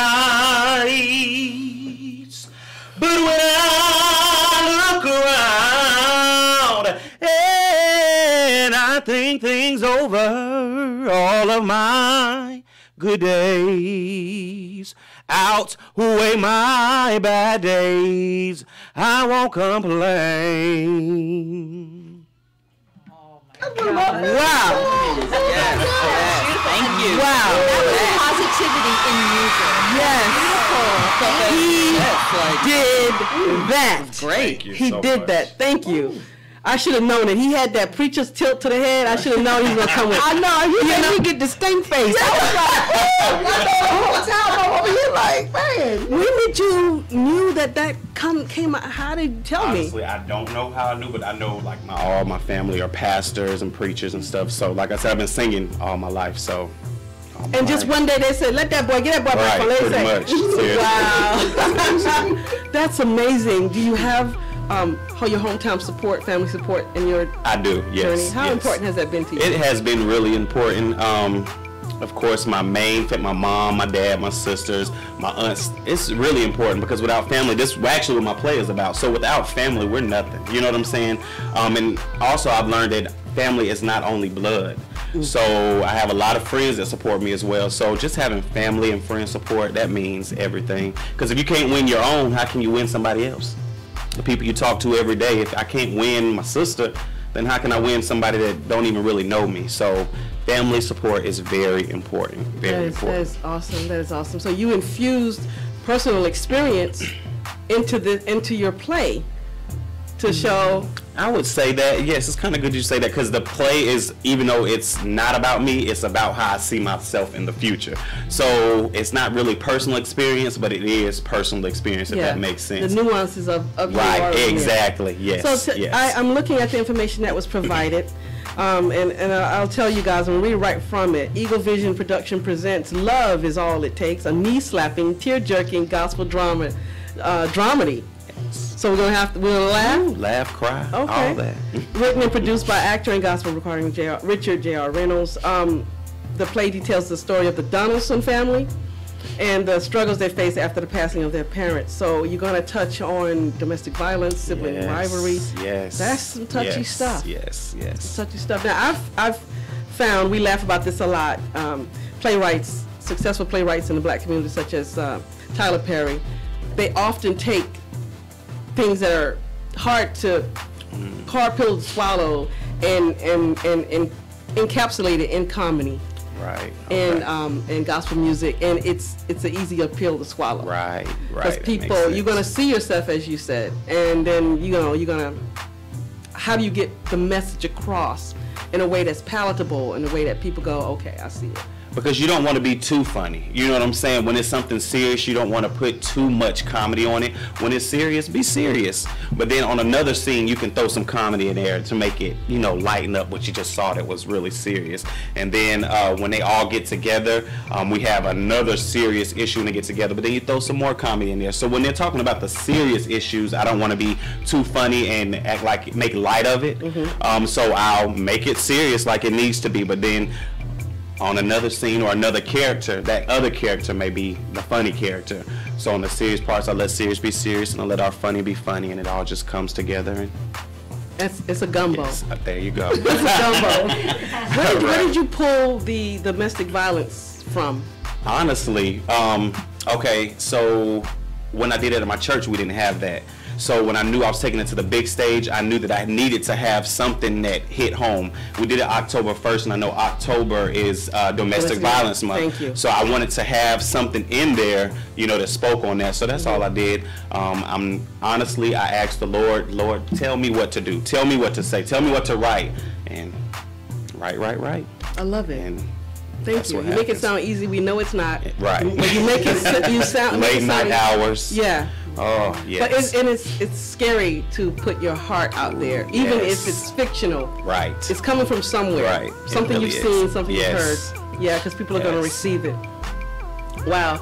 But when I look around and I think things over, all of my good days, outweigh my bad days. I won't complain. Wow. Thank you. Wow. Positivity in music. Yes. He did that. Great. He did that. Thank you. I should have known it. He had that preacher's tilt to the head. I should have known he was going to come with. I know. You made me get distinct face. I was like, man. When did you knew that came out? How did you tell me? Honestly, I don't know how I knew, but I know like all my family are pastors and preachers and stuff. So like I said, I've been singing all my life. So. And just one day they said, let that boy, get that boy back on. Pretty much. Wow. That's amazing. Do you have your hometown support, family support in your I do, yes. journey? How important has that been to you? It has been really important. Of course, my mom, my dad, my sisters, my aunts. It's really important because without family, this is actually what my play is about. So without family, we're nothing. You know what I'm saying? And also I've learned that family is not only blood. So I have a lot of friends that support me as well. So just having family and friend support, that means everything. Because if you can't win your own, how can you win somebody else? The people you talk to every day. If I can't win my sister, then how can I win somebody that don't even really know me? So family support is very important. Very important. That is awesome. That is awesome. So you infused personal experience into your play to show. I would say that, yes, it's kind of good you say that because the play is, even though it's not about me, it's about how I see myself in the future. So it's not really personal experience, but it is personal experience, if that makes sense. The nuances of right, exactly, yes. So yes. I'm looking at the information that was provided, and I'll tell you guys, I'm going to read right from it. Eagle Vision Production presents Love Is All It Takes, a knee-slapping, tear-jerking gospel dramedy. So we're gonna laugh? Laugh, cry, okay. all that. Written and produced by actor and gospel recording Richard J.R. Reynolds. The play details the story of the Donaldson family and the struggles they face after the passing of their parents. So you're gonna touch on domestic violence, sibling rivalry. Yes. That's some touchy stuff. Yes. Touchy stuff. Now I've found, we laugh about this a lot. Playwrights, successful playwrights in the black community, such as Tyler Perry, they often take things that are hard pill to swallow and encapsulate it in comedy. Right. And gospel music, and it's an easier pill to swallow. Right. Because people, you're gonna see yourself, as you said, and then you're gonna. How do you get the message across in a way that's palatable, in a way that people go, okay, I see it? Because you don't want to be too funny. You know what I'm saying? When it's something serious, you don't want to put too much comedy on it. When it's serious, be serious. But then on another scene, you can throw some comedy in there to make it, lighten up what you just saw that was really serious. And then when they all get together, we have another serious issue when they get together, but then you throw some more comedy in there. So when they're talking about the serious issues, I don't want to be too funny and act like make light of it. So I'll make it serious like it needs to be, but then on another scene or another character, that other character may be the funny character. So on the serious parts, I let serious be serious and I let our funny be funny, and it all just comes together. And it's a gumbo. There you go. It's a gumbo. Where did you pull the domestic violence from? Honestly, okay, so when I did it at my church, we didn't have that. So when I knew I was taking it to the big stage, I knew that I needed to have something that hit home. We did it October 1st, and I know October is Domestic Violence Month. Thank you. So I wanted to have something in there, that spoke on that. So that's all I did. Honestly, I asked the Lord, tell me what to do. Tell me what to say. Tell me what to write. And write. I love it. And thank you. You make it sound easy. We know it's not. Right. But you make it sound late night hours. Yeah. Oh, yes. But it's scary to put your heart out there, even if it's fictional. Right. It's coming from somewhere. Right. Something really you've seen, something you've heard. Yes. Yeah, because people are going to receive it. Wow.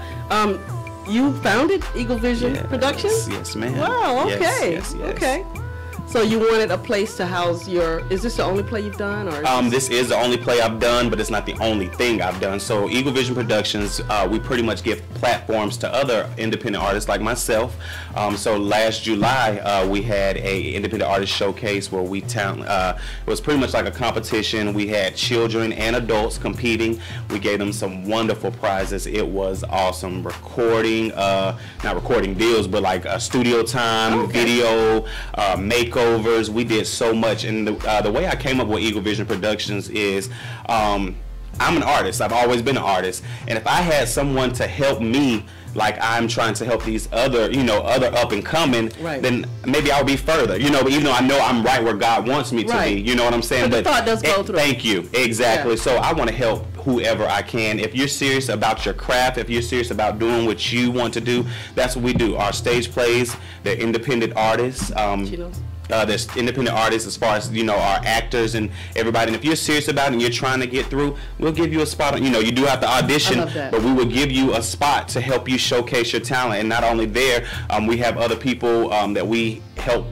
You founded Eagle Vision Productions? Yes, ma'am. Wow, okay. Yes. Okay. So you wanted a place to house your, is this the only play you've done? Or this is the only play I've done, but it's not the only thing I've done. So Eagle Vision Productions, we pretty much give platforms to other independent artists like myself. So last July, we had a independent artist showcase where it was pretty much like a competition. We had children and adults competing. We gave them some wonderful prizes. It was awesome. Recording, not recording deals, but like studio time, video, makeovers. We did so much. And the way I came up with Eagle Vision Productions is I'm an artist. I've always been an artist. And if I had someone to help me like I'm trying to help these other, other up and coming, then maybe I'll be further, but even though I know I'm right where God wants me to be, you know what I'm saying? But the thought does go through. Thank you, exactly. Yeah. So I want to help whoever I can. If you're serious about your craft, if you're serious about doing what you want to do, that's what we do. Our stage plays, they're independent artists. There's independent artists as far as our actors and everybody, and if you're serious about it and you're trying to get through, we'll give you a spot. You do have to audition, but we will give you a spot to help you showcase your talent. And not only there, we have other people that we help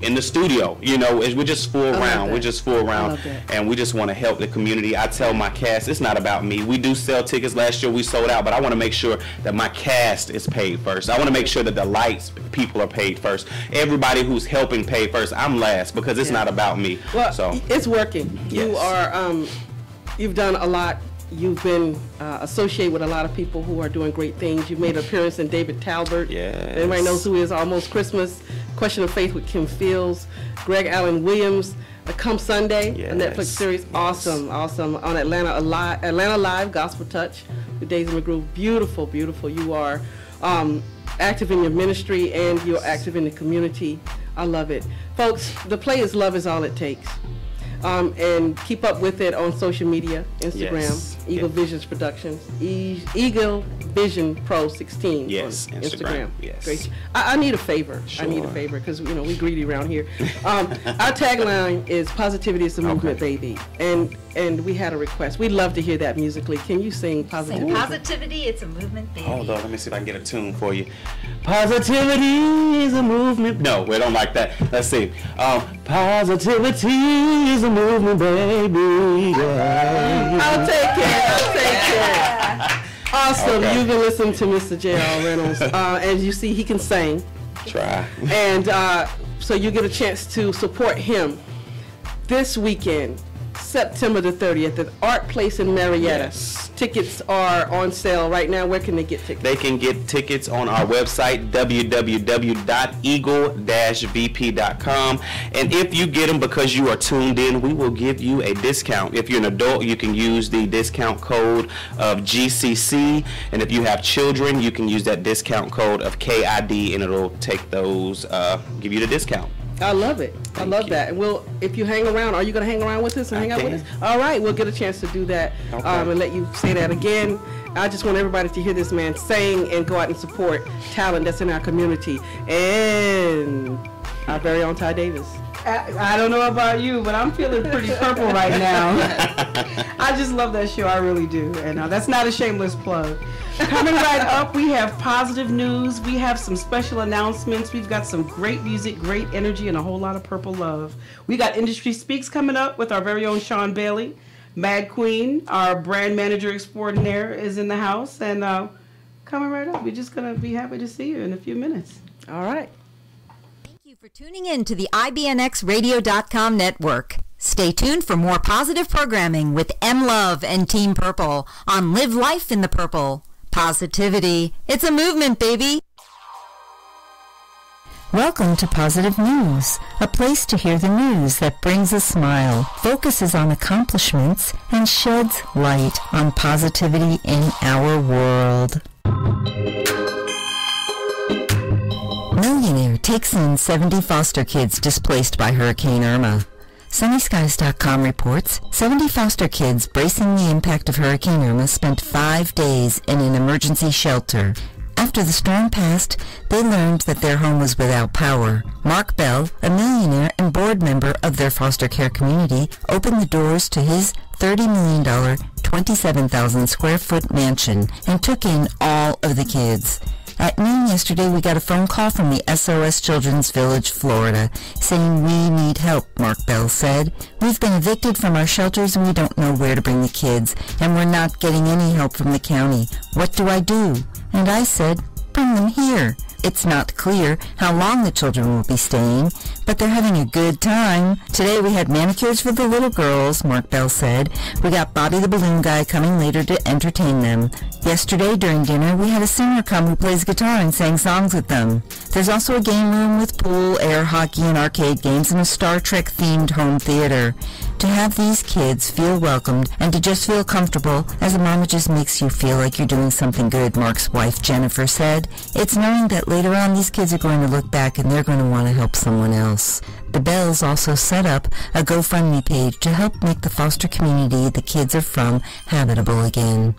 in the studio. We're just full round. We're just full round, and we just want to help the community. I tell my cast, it's not about me. We do sell tickets. Last year we sold out, but I want to make sure that my cast is paid first. I want to make sure that the lights people are paid first. Everybody who's helping pay first. I'm last because it's not about me. Well, so it's working. Yes. You are. You've done a lot. You've been associated with a lot of people who are doing great things. You made an appearance in David Talbert. Yes. Everybody knows who he is. Almost Christmas. Question of Faith with Kim Fields. Greg Allen Williams. Come Sunday, a Netflix series. Yes. Awesome. On Atlanta Live, Gospel Touch with Daisy McGrew. Beautiful, beautiful. You are active in your ministry and you're active in the community. I love it. Folks, the play is Love Is All It Takes. And keep up with it on social media, Instagram, Eagle Visions Productions, Eagle Vision Pro 16 on Instagram. Yes. Great. I need a favor. Sure. I need a favor because we greedy around here. Our tagline is "Positivity is the movement, baby," and we had a request. We'd love to hear that musically. Can you sing "Positivity"? Sing "Positivity, it's a movement, baby." Hold on, let me see if I can get a tune for you. Positivity is a movement. No, we don't like that. Let's see. Positivity is a movement, baby. Yeah. I'll take it. Awesome. Okay. You've been listening to Mr. J.R. Reynolds. As you see, he can sing. Try. And so you get a chance to support him this weekend, September the 30th, at Art Place in Marietta. Yes. Tickets are on sale right now. Where can they get tickets? They can get tickets on our website, www.eagle-vp.com. And if you get them because you are tuned in, we will give you a discount. If you're an adult, you can use the discount code of GCC. And if you have children, you can use that discount code of KID, and it'll take those, give you the discount. I love it. I love that. And if you hang around, are you going to hang around with us and hang out with us? All right, we'll get a chance to do that and let you say that again. I just want everybody to hear this man sing and go out and support talent that's in our community. And our very own Ty Davis. I don't know about you, but I'm feeling pretty purple right now. I just love that show. I really do. And that's not a shameless plug. Coming right up, we have positive news. We have some special announcements. We've got some great music, great energy, and a whole lot of purple love. We got Industry Speaks coming up with our very own Sean Bailey. Mad Queen, our brand manager extraordinaire, is in the house. And coming right up, we're just going to be happy to see you in a few minutes. All right. Thank you for tuning in to the IBNXradio.com network. Stay tuned for more positive programming with M Love and Team Purple on Live Life in the Purple. Positivity. It's a movement, baby. Welcome to Positive News, a place to hear the news that brings a smile, focuses on accomplishments, and sheds light on positivity in our world. Millionaire takes in 70 foster kids displaced by Hurricane Irma. SunnySkies.com reports 70 foster kids bracing the impact of Hurricane Irma spent 5 days in an emergency shelter. After the storm passed, they learned that their home was without power. Mark Bell, a millionaire and board member of their foster care community, opened the doors to his $30 million, 27,000 square foot mansion and took in all of the kids. At noon yesterday, we got a phone call from the SOS Children's Village, Florida, saying we need help, Mark Bell said. We've been evicted from our shelters and we don't know where to bring the kids, and we're not getting any help from the county. What do I do? And I said, bring them here. It's not clear how long the children will be staying, but they're having a good time. Today we had manicures for the little girls, Mark Bell said. We got Bobby the Balloon Guy coming later to entertain them. Yesterday during dinner we had a singer come who plays guitar and sang songs with them. There's also a game room with pool, air hockey, and arcade games, and a Star Trek themed home theater. To have these kids feel welcomed and to just feel comfortable as a mom, it just makes you feel like you're doing something good, Mark's wife Jennifer said. It's knowing that later on these kids are going to look back and they're going to want to help someone else. The Bells also set up a GoFundMe page to help make the foster community the kids are from habitable again.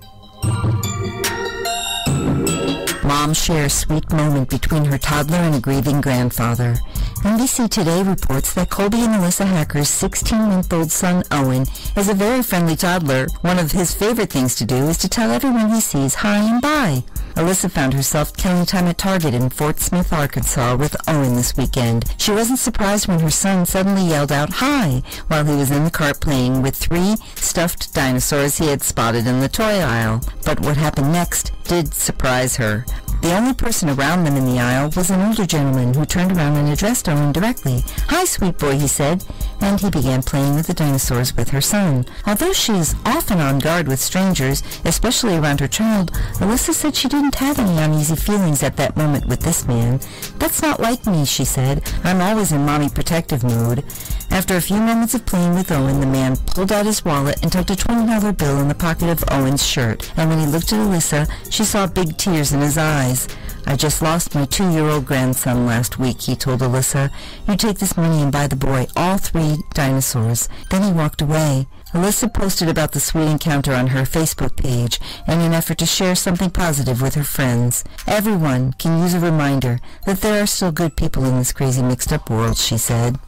Mom shares sweet moment between her toddler and a grieving grandfather. NBC Today reports that Colby and Alyssa Hacker's 16-month-old son, Owen, is a very friendly toddler. One of his favorite things to do is to tell everyone he sees hi and bye. Alyssa found herself killing time at Target in Fort Smith, Arkansas with Owen this weekend. She wasn't surprised when her son suddenly yelled out hi while he was in the cart playing with 3 stuffed dinosaurs he had spotted in the toy aisle. But what happened next did surprise her. The only person around them in the aisle was an older gentleman who turned around and addressed Owen directly. "Hi, sweet boy," he said, and he began playing with the dinosaurs with her son. Although she is often on guard with strangers, especially around her child, Alyssa said she didn't have any uneasy feelings at that moment with this man. "That's not like me," she said. "I'm always in mommy protective mood." After a few moments of playing with Owen, the man pulled out his wallet and tucked a $20 bill in the pocket of Owen's shirt. And when he looked at Alyssa, she saw big tears in his eyes. "I just lost my 2-year-old grandson last week," he told Alyssa. "You take this money and buy the boy all 3 dinosaurs." Then he walked away. Alyssa posted about the sweet encounter on her Facebook page in an effort to share something positive with her friends. Everyone can use a reminder that there are still good people in this crazy mixed-up world, she said.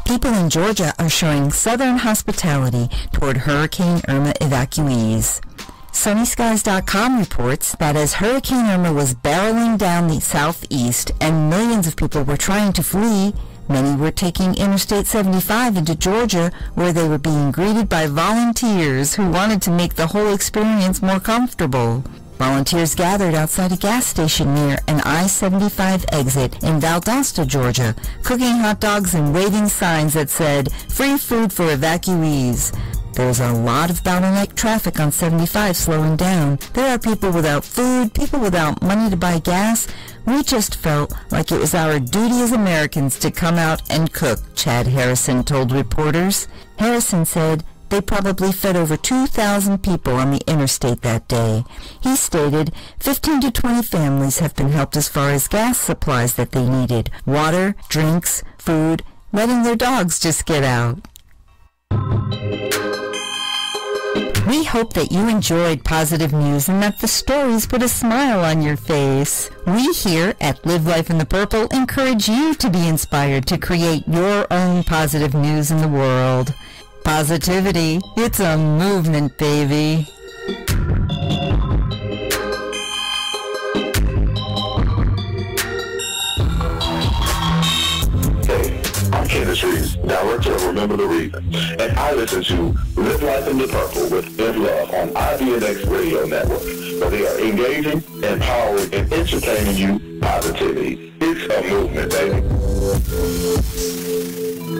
People in Georgia are showing southern hospitality toward Hurricane Irma evacuees. SunnySkies.com reports that as Hurricane Irma was barreling down the southeast and millions of people were trying to flee, many were taking Interstate 75 into Georgia, where they were being greeted by volunteers who wanted to make the whole experience more comfortable. Volunteers gathered outside a gas station near an I-75 exit in Valdosta, Georgia, cooking hot dogs and waving signs that said, "Free food for evacuees." There's a lot of bottleneck traffic on 75 slowing down. There are people without food, people without money to buy gas. We just felt like it was our duty as Americans to come out and cook, Chad Harrison told reporters. Harrison said they probably fed over 2,000 people on the interstate that day. He stated 15 to 20 families have been helped as far as gas supplies that they needed, water, drinks, food, letting their dogs just get out. We hope that you enjoyed positive news and that the stories put a smile on your face. We here at Live Life in the Purple encourage you to be inspired to create your own positive news in the world. Positivity, it's a movement, baby. I'm Industries, Director of Remember the Reason, and I listen to Live Life in the Purple with M Love on IBNX Radio Network, where they are engaging, empowering, and entertaining you positivity. It's a movement, baby.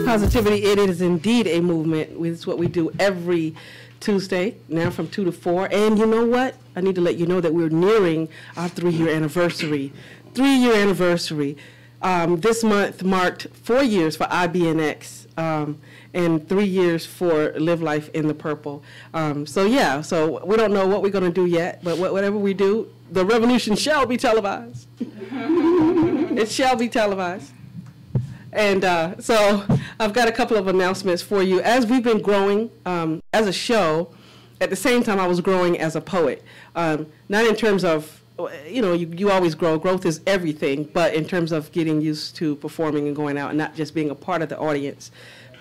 Positivity, it is indeed a movement. It's what we do every Tuesday, now from 2 to 4. And you know what? I need to let you know that we're nearing our 3-year anniversary. 3-year anniversary. This month marked 4 years for IBNX and 3 years for Live Life in the Purple. So we don't know what we're going to do yet, but whatever we do, the revolution shall be televised. It shall be televised. And so I've got a couple of announcements for you. As we've been growing as a show, at the same time I was growing as a poet. Not in terms of, you always grow. Growth is everything, but in terms of getting used to performing and going out and not just being a part of the audience,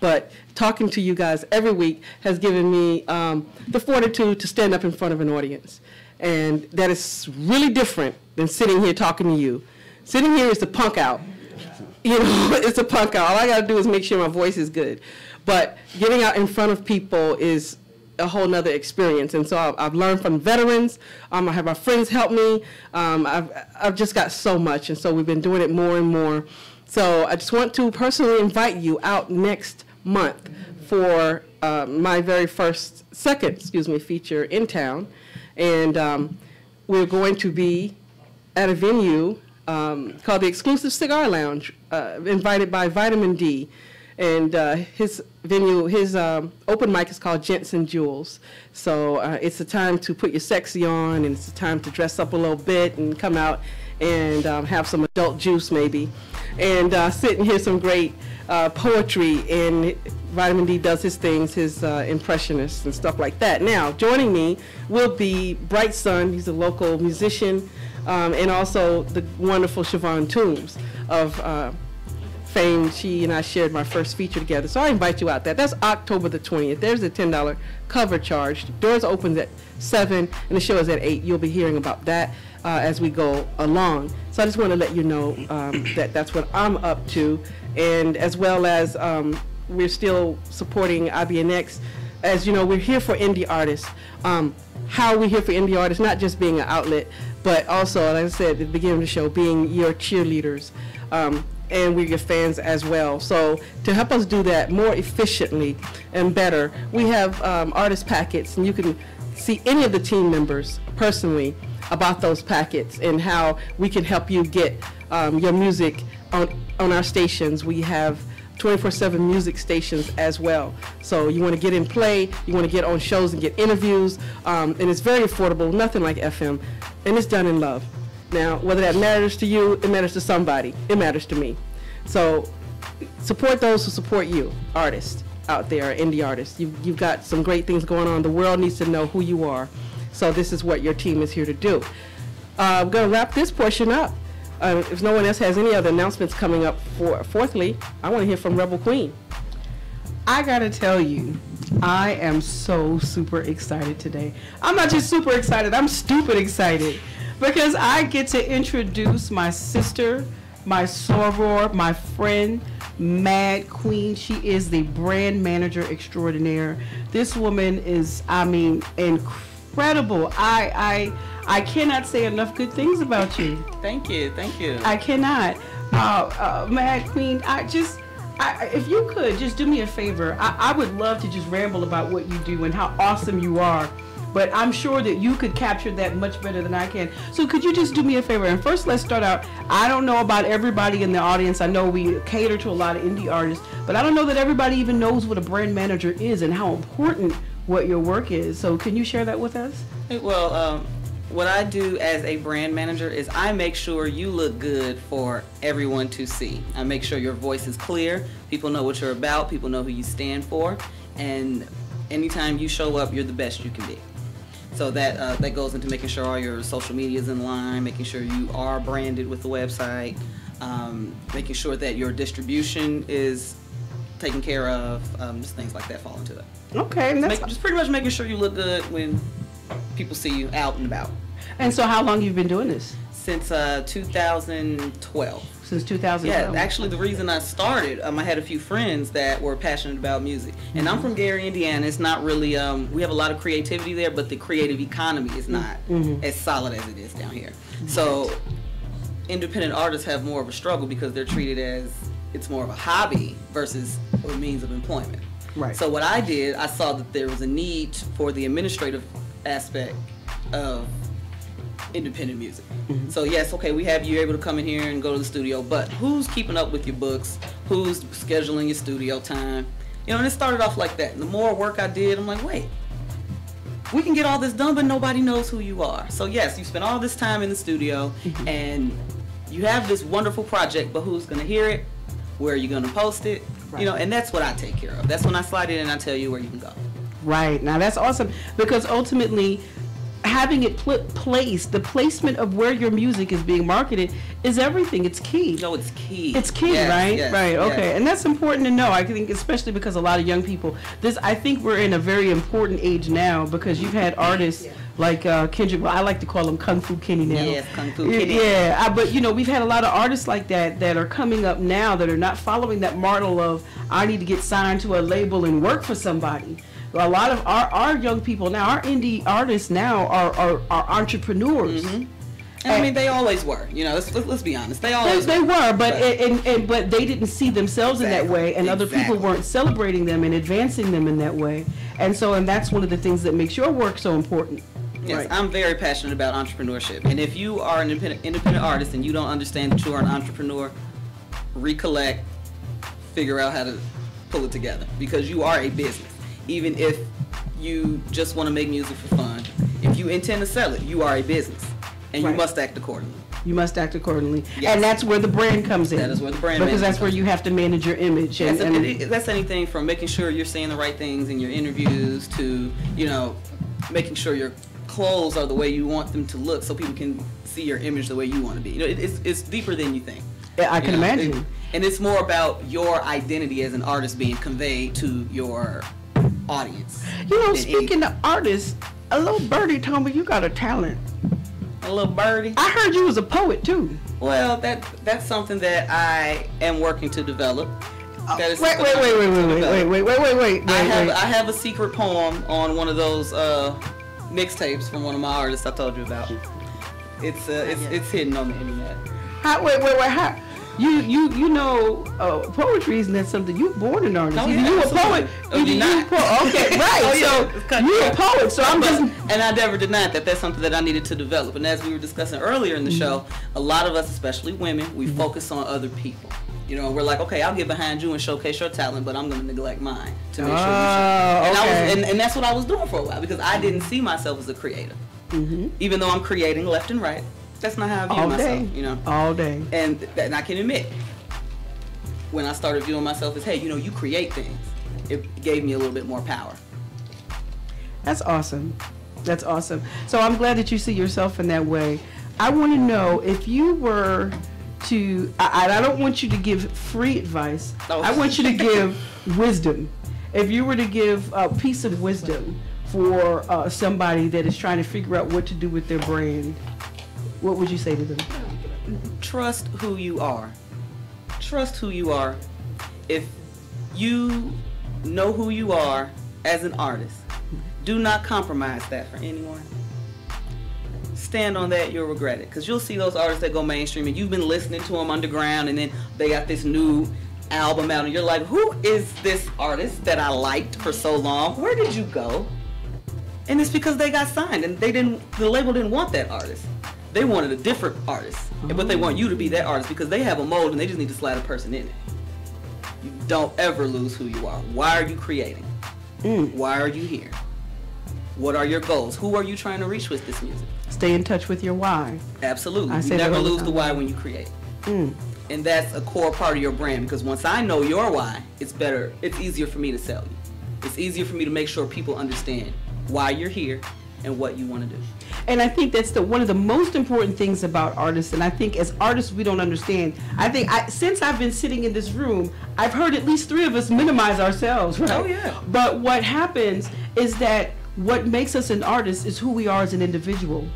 but talking to you guys every week has given me the fortitude to stand up in front of an audience. And that is really different than sitting here talking to you. Sitting here is the punk out. You know, it's a punk out. All I got to do is make sure my voice is good. But getting out in front of people is a whole nother experience. And so I've learned from veterans. I have my friends help me. I've just got so much. And so we've been doing it more and more. So I just want to personally invite you out next month for my very second feature in town. And we're going to be at a venue called the Exclusive Cigar Lounge, invited by Vitamin D. And his venue, his open mic is called Gents and Jewels. So it's a time to put your sexy on, and it's a time to dress up a little bit and come out and have some adult juice maybe, and sit and hear some great poetry. And Vitamin D does his things, his impressionists and stuff like that. Now, joining me will be Bright Sun. He's a local musician, and also the wonderful Siobhan Toombs of fame. She and I shared my first feature together. So I invite you out there. That's October the 20th. There's a $10 cover charge. The doors opens at 7 and the show is at 8. You'll be hearing about that as we go along. So I just want to let you know that that's what I'm up to. And as well as we're still supporting IBNX. As you know, we're here for indie artists. How we're here for indie artists, not just being an outlet, but also, like I said at the beginning of the show, being your cheerleaders. And we're your fans as well. So to help us do that more efficiently and better, we have artist packets, and you can see any of the team members personally about those packets and how we can help you get your music on our stations. We have 24/7 music stations as well. So you want to get in play, you want to get on shows and get interviews, and it's very affordable, nothing like FM, and it's done in love. Now, whether that matters to you, it matters to somebody. It matters to me. So support those who support you, artists out there, indie artists. You've got some great things going on. The world needs to know who you are. So this is what your team is here to do. We're going to wrap this portion up. If no one else has any other announcements coming up, fourthly, I want to hear from Rebel Queen. I got to tell you, I am so super excited today. I'm not just super excited, I'm stupid excited. Because I get to introduce my sister, my soror, my friend, Mad Queen. She is the brand manager extraordinaire. This woman is, I mean, incredible. I cannot say enough good things about you. Thank you, thank you. I cannot. Mad Queen, if you could, just do me a favor. I would love to just ramble about what you do and how awesome you are. But I'm sure that you could capture that much better than I can. So could you just do me a favor? And first, let's start out. I don't know about everybody in the audience. I know we cater to a lot of indie artists, but I don't know that everybody even knows what a brand manager is and how important what your work is. So can you share that with us? Well, what I do as a brand manager is I make sure you look good for everyone to see. I make sure your voice is clear. People know what you're about. People know who you stand for. And anytime you show up, you're the best you can be. So that goes into making sure all your social media is in line, making sure you are branded with the website, making sure that your distribution is taken care of, just things like that fall into it. Okay. And that's just pretty much making sure you look good when people see you out and about. And so how long have you been doing this? Since 2012. Since 2012? Yeah, actually the reason I started, I had a few friends that were passionate about music. And I'm from Gary, Indiana. It's not really, we have a lot of creativity there, but the creative economy is not as solid as it is down here. So independent artists have more of a struggle because they're treated as, it's more of a hobby versus a means of employment. Right. So what I did, I saw that there was a need for the administrative aspect of independent music. So yes, okay, we have you able to come in here and go to the studio, but who's keeping up with your books? Who's scheduling your studio time? You know, and it started off like that. And the more work I did, I'm like, wait, we can get all this done, but nobody knows who you are. So yes, you spend all this time in the studio and you have this wonderful project, but who's gonna hear it? Where are you gonna post it? Right. You know, and that's what I take care of. That's when I slide in and I tell you where you can go. Right. Now that's awesome, because ultimately having it placed, the placement of where your music is being marketed is everything. It's key. No, it's key. It's key, yes, right? Yes, right. yes. Okay. And that's important to know. I think, especially because a lot of young people. I think we're in a very important age now because you've had artists like Kendrick. Well, I like to call him Kung Fu Kenny now. Yes, Kung Fu Kenny. Yeah. But we've had a lot of artists like that are coming up now that are not following that model of I need to get signed to a label and work for somebody. A lot of our young people now, our indie artists now are entrepreneurs. Mm-hmm. And I mean, they always were. Let's be honest. They always were, but but they didn't see themselves in that way, and other people weren't celebrating them and advancing them in that way. And that's one of the things that makes your work so important. Yes, right. I'm very passionate about entrepreneurship. And if you are an independent artist and you don't understand that you are an entrepreneur, recollect, figure out how to pull it together, because you are a business. Even if you just want to make music for fun, if you intend to sell it, you are a business, and you must act accordingly. You must act accordingly, yes. And that's where the brand comes in. That is where the brand because that's comes where you have to manage your image. Yes, and that's anything from making sure you're saying the right things in your interviews to making sure your clothes are the way you want them to look, so people can see your image the way you want to be. It's deeper than you think. Yeah, I can imagine. And it's more about your identity as an artist being conveyed to your audience. Speaking of artists, a little birdie told me you got a talent. A little birdie? I heard you was a poet too. Well, that's something that I am working to develop. Wait. I have a secret poem on one of those mixtapes from one of my artists I told you about. It's hidden on the internet. How? Poetry isn't something you born an artist. No, you a poet. Okay, right. You're a poet. So I'm just. And I never denied that. That's something that I needed to develop. And as we were discussing earlier in the show, a lot of us, especially women, we focus on other people. We're like, okay, I'll get behind you and showcase your talent, but I'm going to neglect mine to make sure you show. And that's what I was doing for a while, because I didn't see myself as a creator. Mm-hmm. Even though I'm creating left and right, that's not how I view myself. All day. And I can admit, when I started viewing myself as, hey, you create things, it gave me a little bit more power. That's awesome. That's awesome. So I'm glad that you see yourself in that way. I want to know if you were to, I don't want you to give free advice. Oh. I want you to give wisdom. If you were to give a piece of wisdom for somebody that is trying to figure out what to do with their brand, what would you say to them? Trust who you are. Trust who you are. If you know who you are as an artist, do not compromise that for anyone. Stand on that, you'll regret it. Because you'll see those artists that go mainstream and you've been listening to them underground, and then they got this new album out and you're like, who is this artist that I liked for so long? Where did you go? And it's because they got signed and the label didn't want that artist. They wanted a different artist, but they want you to be that artist because they have a mold and they just need to slide a person in it. You don't ever lose who you are. Why are you creating? Why are you here? What are your goals? Who are you trying to reach with this music? Stay in touch with your why. Absolutely. You never lose the why when you create. And that's a core part of your brand, because once I know your why, it's easier for me to sell you. It's easier for me to make sure people understand why you're here and what you want to do. And I think that's one of the most important things about artists, and I think as artists we don't understand. I think since I've been sitting in this room, I've heard at least 3 of us minimize ourselves, right? Oh yeah. But what happens is that what makes us an artist is who we are as an individual.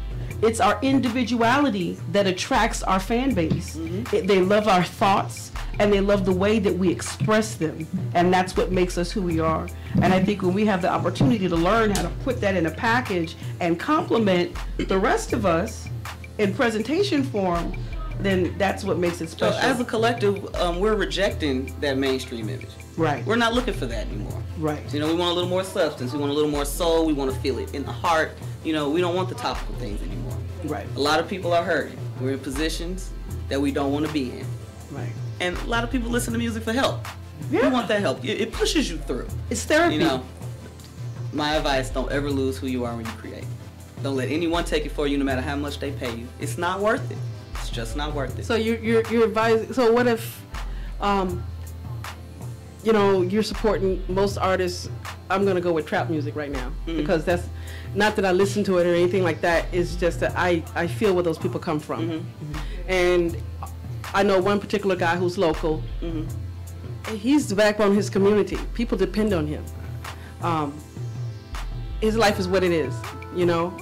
It's our individuality that attracts our fan base. They love our thoughts and they love the way that we express them, and that's what makes us who we are. And I think when we have the opportunity to learn how to put that in a package and complement the rest of us in presentation form, then that's what makes it special. So as a collective, we're rejecting that mainstream image. Right. We're not looking for that anymore. Right. We want a little more substance. We want a little more soul. We want to feel it in the heart. We don't want the topical things anymore. Right. A lot of people are hurting. We're in positions that we don't want to be in. Right. And a lot of people listen to music for help. Yeah. You want that help. It pushes you through. It's therapy. My advice, don't ever lose who you are when you create. Don't let anyone take it for you no matter how much they pay you. It's not worth it. It's just not worth it. So you're advising, so what if, you're supporting most artists I'm going to go with trap music right now, because that's not that I listen to it or anything like that. It's just that I feel where those people come from. And I know one particular guy who's local. He's the backbone of his community. People depend on him. His life is what it is, you know.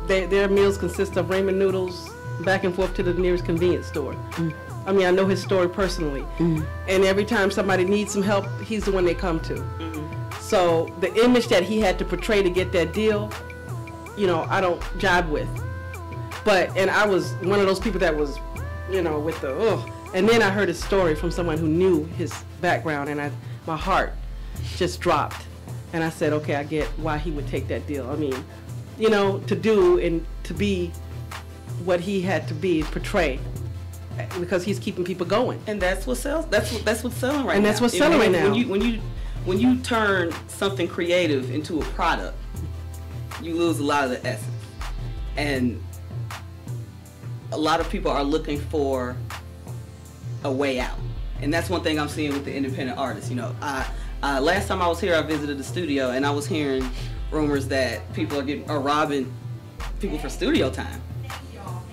Their meals consist of ramen noodles, back and forth to the nearest convenience store. I mean, I know his story personally. And every time somebody needs some help, he's the one they come to. So the image that he had to portray to get that deal, you know, I don't jive with. And I was one of those people that was, you know, with the, ugh. And then I heard a story from someone who knew his background, and my heart just dropped. And I said, okay, I get why he would take that deal. I mean, you know, to do and to be what he had to be, portray, because he's keeping people going. And that's what sells. That's what's selling right now. And that's what's selling right now. When you turn something creative into a product, you lose a lot of the essence. And a lot of people are looking for a way out. And that's one thing I'm seeing with the independent artists. You know, last time I was here, I visited the studio, and I was hearing rumors that people are robbing people for studio time.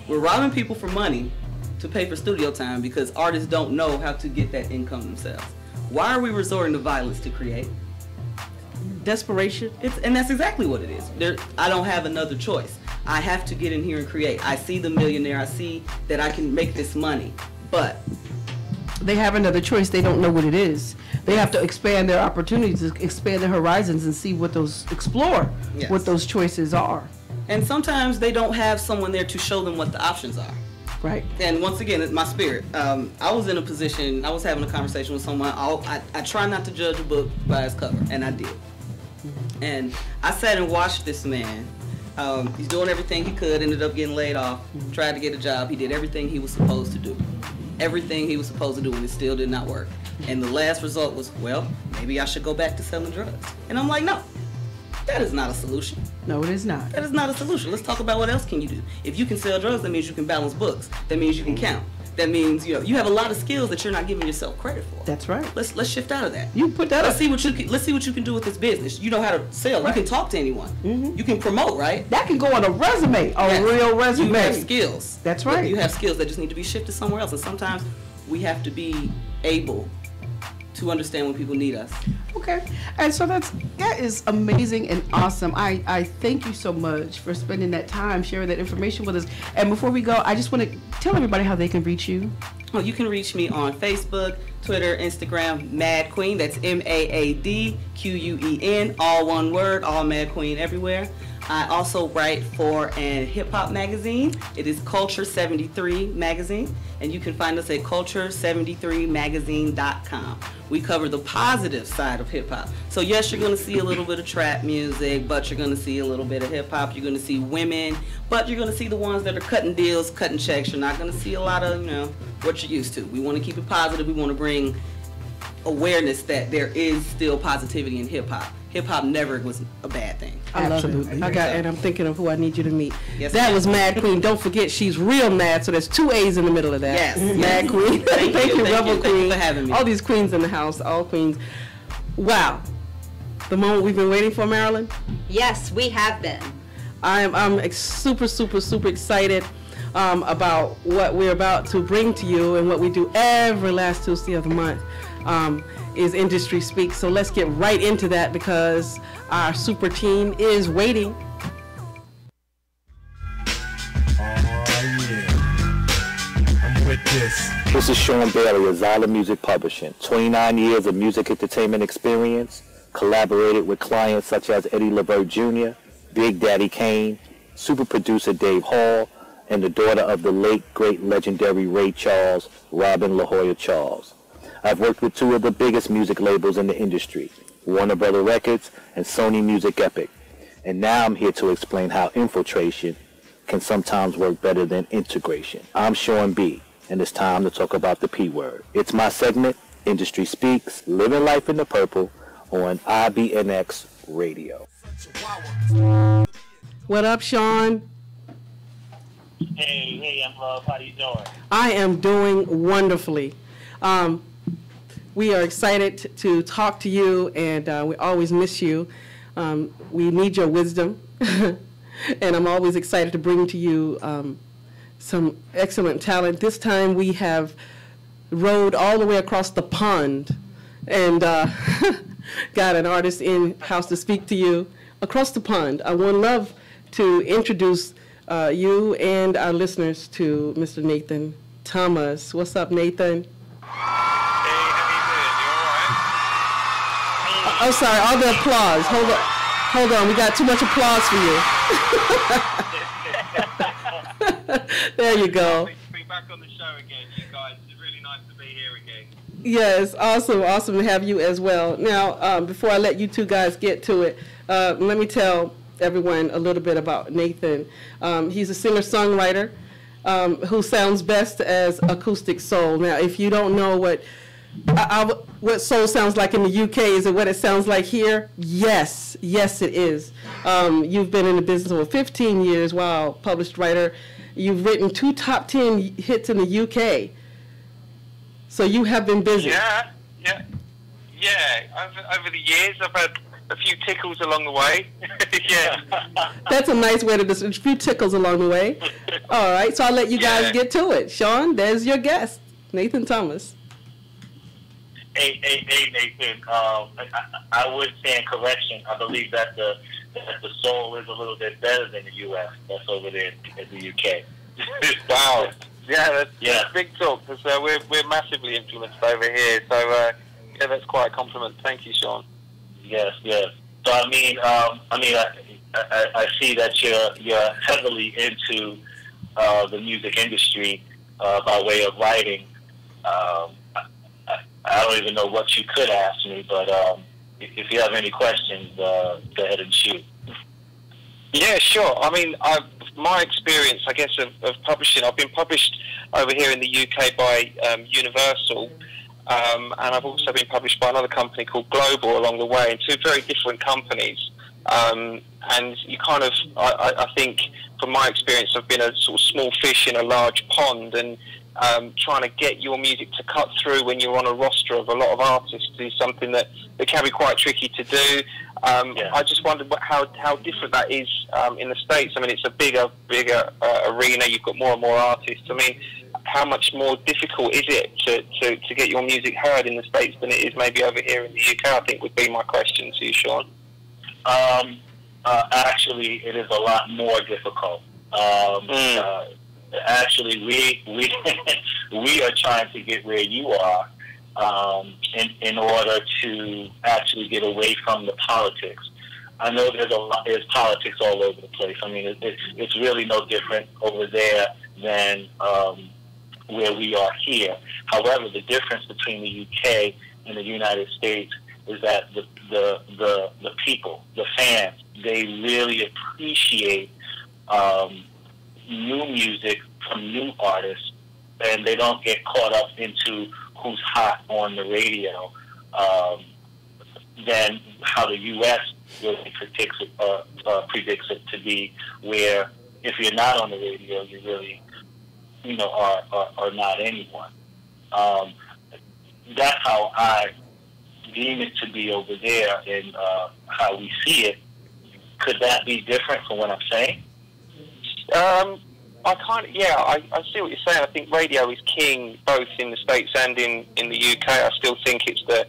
We're robbing people for money to pay for studio time because artists don't know how to get that income themselves. Why are we resorting to violence to create? Desperation. And that's exactly what it is. I don't have another choice. I have to get in here and create. I see the millionaire. I see that I can make this money, but they have another choice. They don't know what it is. They have to expand their opportunities, expand their horizons, and see what what those choices are. And sometimes they don't have someone there to show them what the options are. Right. And once again, it's my spirit. I was in a position, I was having a conversation with someone. I try not to judge a book by its cover, and I did. And I sat and watched this man. He's doing everything he could, ended up getting laid off, tried to get a job. He did everything he was supposed to do. Everything he was supposed to do, and it still did not work. And the last result was, well, maybe I should go back to selling drugs. And I'm like, no, that is not a solution. No, it is not. That is not a solution. Let's talk about what else can you do. If you can sell drugs, that means you can balance books. That means you can count. That means, you know, you have a lot of skills that you're not giving yourself credit for. That's right. Let's shift out of that. You put that. Let's see what you can do with this business. You know how to sell. Right. You can talk to anyone. You can promote, right? That can go on a resume, real resume. You have skills. That's right. You have skills that just need to be shifted somewhere else. And sometimes we have to be able to understand when people need us. Okay, and so that is amazing and awesome. I thank you so much for spending that time sharing that information with us. And before we go, I just want to tell everybody how they can reach you. Oh, you can reach me on Facebook, Twitter, Instagram, Mad Queen. That's MAADQUEN, all one word, all Mad Queen everywhere. I also write for a hip-hop magazine. It is Culture 73 magazine, and you can find us at culture73magazine.com. We cover the positive side of hip-hop. So yes, you're going to see a little bit of trap music, but you're going to see a little bit of hip-hop. You're going to see women, but you're going to see the ones that are cutting deals, cutting checks. You're not going to see a lot of, you know, what you're used to. We want to keep it positive. We want to bring awareness that there is still positivity in hip-hop. Hip-hop never was a bad thing. I love it. And I'm thinking of who I need you to meet. Yes, that was Mad Queen. Don't forget, she's real mad, so there's 2 A's in the middle of that. Yes. Mad Queen. Thank you, Rebel Queen. Thank you for having me. All these queens in the house, all queens. Wow. The moment we've been waiting for, Marilyn? Yes, we have been. I'm super, super, super excited about what we're about to bring to you and what we do every last Tuesday of the month. Is Industry Speak. So let's get right into that because our super team is waiting. I'm with this. This is Sean Bailey of Zyla Music Publishing. 29 years of music entertainment experience. Collaborated with clients such as Eddie LeVert Jr., Big Daddy Kane, super producer Dave Hall, and the daughter of the late, great, legendary Ray Charles, Robin La Jolla Charles. I've worked with 2 of the biggest music labels in the industry, Warner Brother Records and Sony Music Epic. And now I'm here to explain how infiltration can sometimes work better than integration. I'm Sean B., and it's time to talk about the P word. It's my segment, Industry Speaks, Living Life in the Purple, on IBNX Radio. What up, Sean? Hey, I'm Love. How you doing? I am doing wonderfully. We are excited to talk to you, and we always miss you. We need your wisdom, and I'm always excited to bring to you some excellent talent. This time we have rode all the way across the pond and got an artist in-house to speak to you across the pond. I would love to introduce you and our listeners to Mr. Nathan Thomas. What's up, Nathan? Oh, sorry, all the applause. Hold on, we got too much applause for you. There you go. Be back on the show again, you guys. It's really nice to be here again. Yes, awesome to have you as well. Now, before I let you two guys get to it, let me tell everyone a little bit about Nathan. He's a singer-songwriter who sounds best as acoustic soul. Now, if you don't know what soul sounds like in the UK, is it what it sounds like here? Yes, it is. You've been in the business over 15 years. Wow, published writer. You've written 2 top 10 hits in the UK. So you have been busy. Yeah. Over the years, I've had a few tickles along the way. Yeah. That's a nice way to describe. A few tickles along the way. All right, so I'll let you guys get to it. Sean, there's your guest, Nathan Thomas. Hey, Nathan. I would stand correction. I believe that the soul is a little bit better than the U.S. That's over there in the UK. Wow. That's big talk. Because we're massively influenced over here. So that's quite a compliment. Thank you, Sean. Yes. So I see that you're heavily into the music industry by way of writing. I don't even know what you could ask me, but if you have any questions, go ahead and shoot. Yeah, sure. I mean, my experience, I guess, of publishing, I've been published over here in the UK by Universal, and I've also been published by another company called Global along the way, and 2 very different companies. And you kind of, I think, from my experience, I've been a sort of small fish in a large pond, and trying to get your music to cut through when you're on a roster of a lot of artists is something that can be quite tricky to do. I just wondered how different that is in the States. I mean, it's a bigger arena. You've got more and more artists. I mean, how much more difficult is it to get your music heard in the States than it is maybe over here in the UK, I think would be my question to you, Sean. Actually, it is a lot more difficult. Actually, we are trying to get where you are in order to actually get away from the politics. I know there's politics all over the place. I mean, it's really no different over there than where we are here. However, the difference between the UK and the United States is that the people, the fans, they really appreciate new music from new artists, and they don't get caught up into who's hot on the radio than how the U.S. really predicts it to be, where if you're not on the radio, you really, are not anyone. That's how I deem it to be over there, and how we see it. Could that be different from what I'm saying? I see what you're saying. I think radio is king both in the States and in the UK. I still think it's the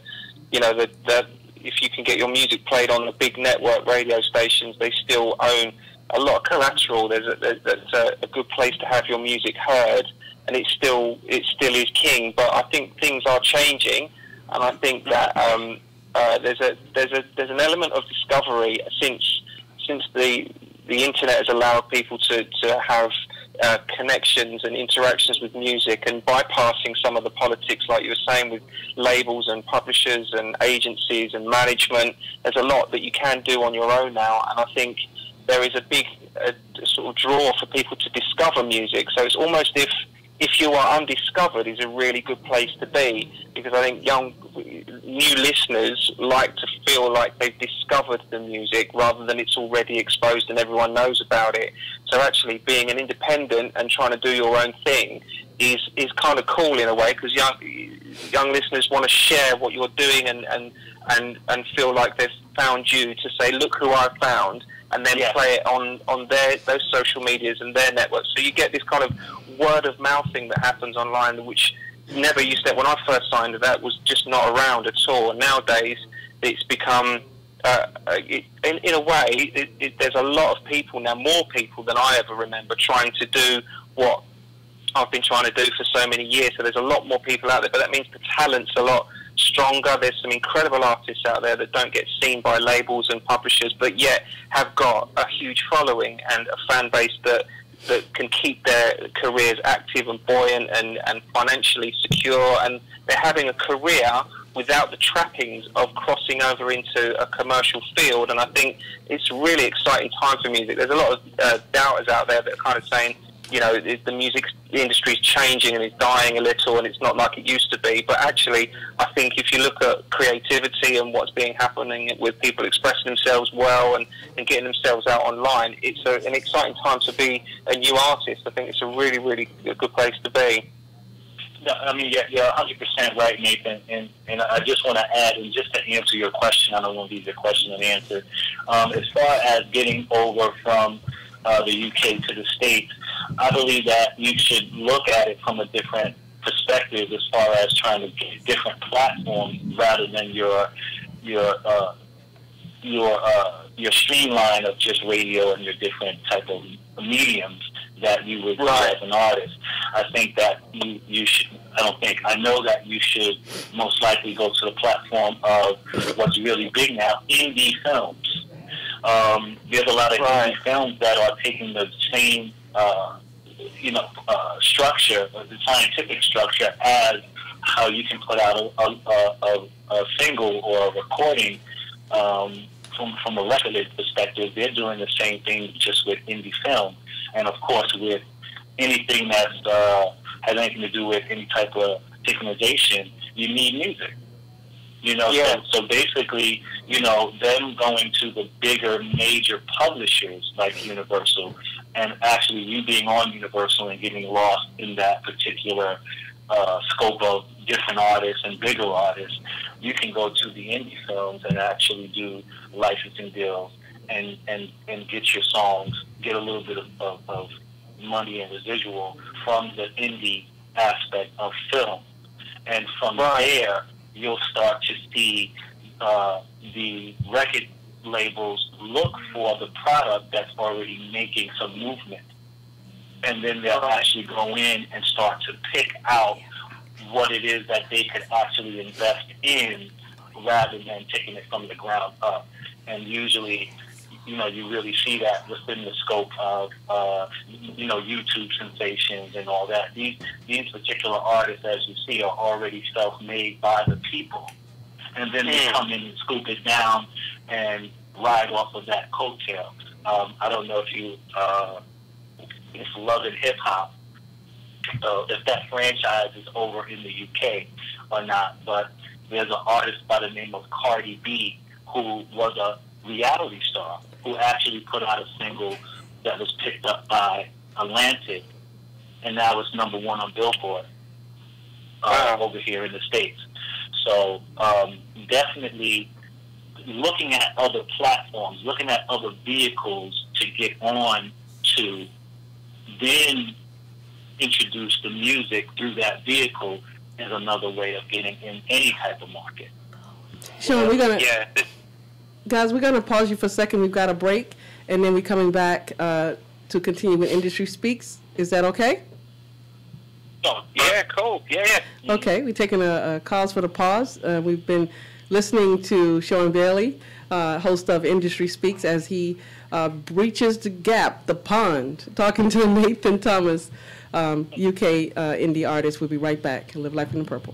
if you can get your music played on the big network radio stations, they still own a lot of collateral. That's a good place to have your music heard, and it still is king. But I think things are changing, and I think that there's an element of discovery since the internet has allowed people to have connections and interactions with music, and bypassing some of the politics, like you were saying, with labels and publishers and agencies and management. There's a lot that you can do on your own now, and I think there is a big sort of draw for people to discover music. So it's almost if you are undiscovered is a really good place to be, because I think new listeners like to feel like they've discovered the music rather than it's already exposed and everyone knows about it. So actually being an independent and trying to do your own thing is kind of cool in a way, because young listeners want to share what you're doing and feel like they've found you, to say, look who I found, and then play it on those social medias and their networks. So you get this kind of word of mouth thing that happens online, which never used to. When I first signed, that was just not around at all. And nowadays, it's become, in a way, there's a lot of people now, more people than I ever remember, trying to do what I've been trying to do for so many years. So there's a lot more people out there, but that means the talent's a lot stronger. There's some incredible artists out there that don't get seen by labels and publishers, but yet have got a huge following and a fan base that can keep their careers active and buoyant and financially secure, and they're having a career without the trappings of crossing over into a commercial field. And I think it's a really exciting time for music. There's a lot of doubters out there that are kind of saying, you know, the music industry is changing and it's dying a little and it's not like it used to be. But actually, I think if you look at creativity and what's happening with people expressing themselves well and getting themselves out online, it's an exciting time to be a new artist. I think it's a really, really good place to be. No, I mean, you're 100% right, Nathan. And I just want to add, and just to answer your question, I don't want to leave your question unanswered. As far as getting over from the UK to the States, I believe that you should look at it from a different perspective as far as trying to get different platforms rather than your streamline of just radio and your different type of mediums that you would do as an artist. I think that you should, I know that you should most likely go to the platform of what's really big now, indie films. There's a lot of indie films that are taking the same, structure, the scientific structure, as how you can put out a single or a recording from a record perspective. They're doing the same thing just with indie film. And of course, with anything that has anything to do with any type of synchronization, you need music. So basically, them going to the bigger major publishers like Universal, and actually you being on Universal and getting lost in that particular scope of different artists and bigger artists, you can go to the indie films and actually do licensing deals and get your songs, get a little bit of money and residual from the indie aspect of film. And from there, you'll start to see the record labels look for the product that's already making some movement. And then they'll actually go in and start to pick out what it is that they could actually invest in rather than taking it from the ground up. And usually, you really see that within the scope of, YouTube sensations and all that. These particular artists, as you see, are already self-made by the people. And then they come in and scoop it down and ride off of that coattail. I don't know if Love and Hip Hop, if that franchise is over in the UK or not, but there's an artist by the name of Cardi B who was a reality star who actually put out a single that was picked up by Atlantic, and now it's #1 on Billboard over here in the States. So definitely looking at other platforms, looking at other vehicles to get on to, then introduce the music through that vehicle is another way of getting in any type of market. Sean, guys, we're gonna pause you for a second. We've got a break, and then we're coming back to continue with Industry Speaks. Is that okay? Oh, yeah, cool. Yeah. Okay, we're taking a cause for the pause. We've been listening to Sean Bailey, host of Industry Speaks, as he breaches the gap, the pond, talking to Nathan Thomas, UK indie artist. We'll be right back. Live Life in the Purple.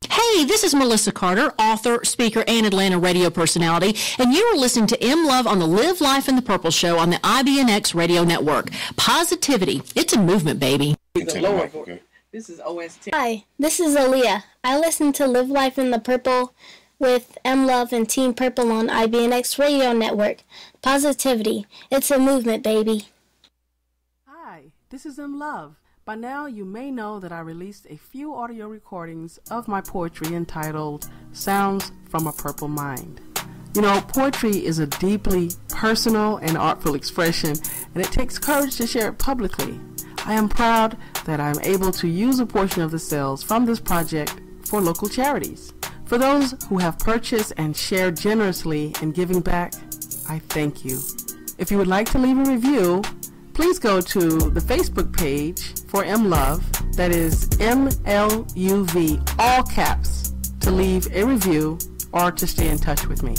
Hey, this is Melissa Carter, author, speaker, and Atlanta radio personality, and you are listening to M Love on the Live Life in the Purple show on the IBNX radio network. Positivity. It's a movement, baby. This is OS10. Hi, this is Aaliyah. I listen to Live Life in the Purple with M Love and Team Purple on IBNX radio network. Positivity. It's a movement, baby. Hi, this is M Love. By now, you may know that I released a few audio recordings of my poetry entitled Sounds from a Purple Mind. You know, poetry is a deeply personal and artful expression, and it takes courage to share it publicly. I am proud that I am able to use a portion of the sales from this project for local charities. For those who have purchased and shared generously in giving back, I thank you. If you would like to leave a review, please go to the Facebook page for MLove, that is MLUV, all caps, to leave a review or to stay in touch with me.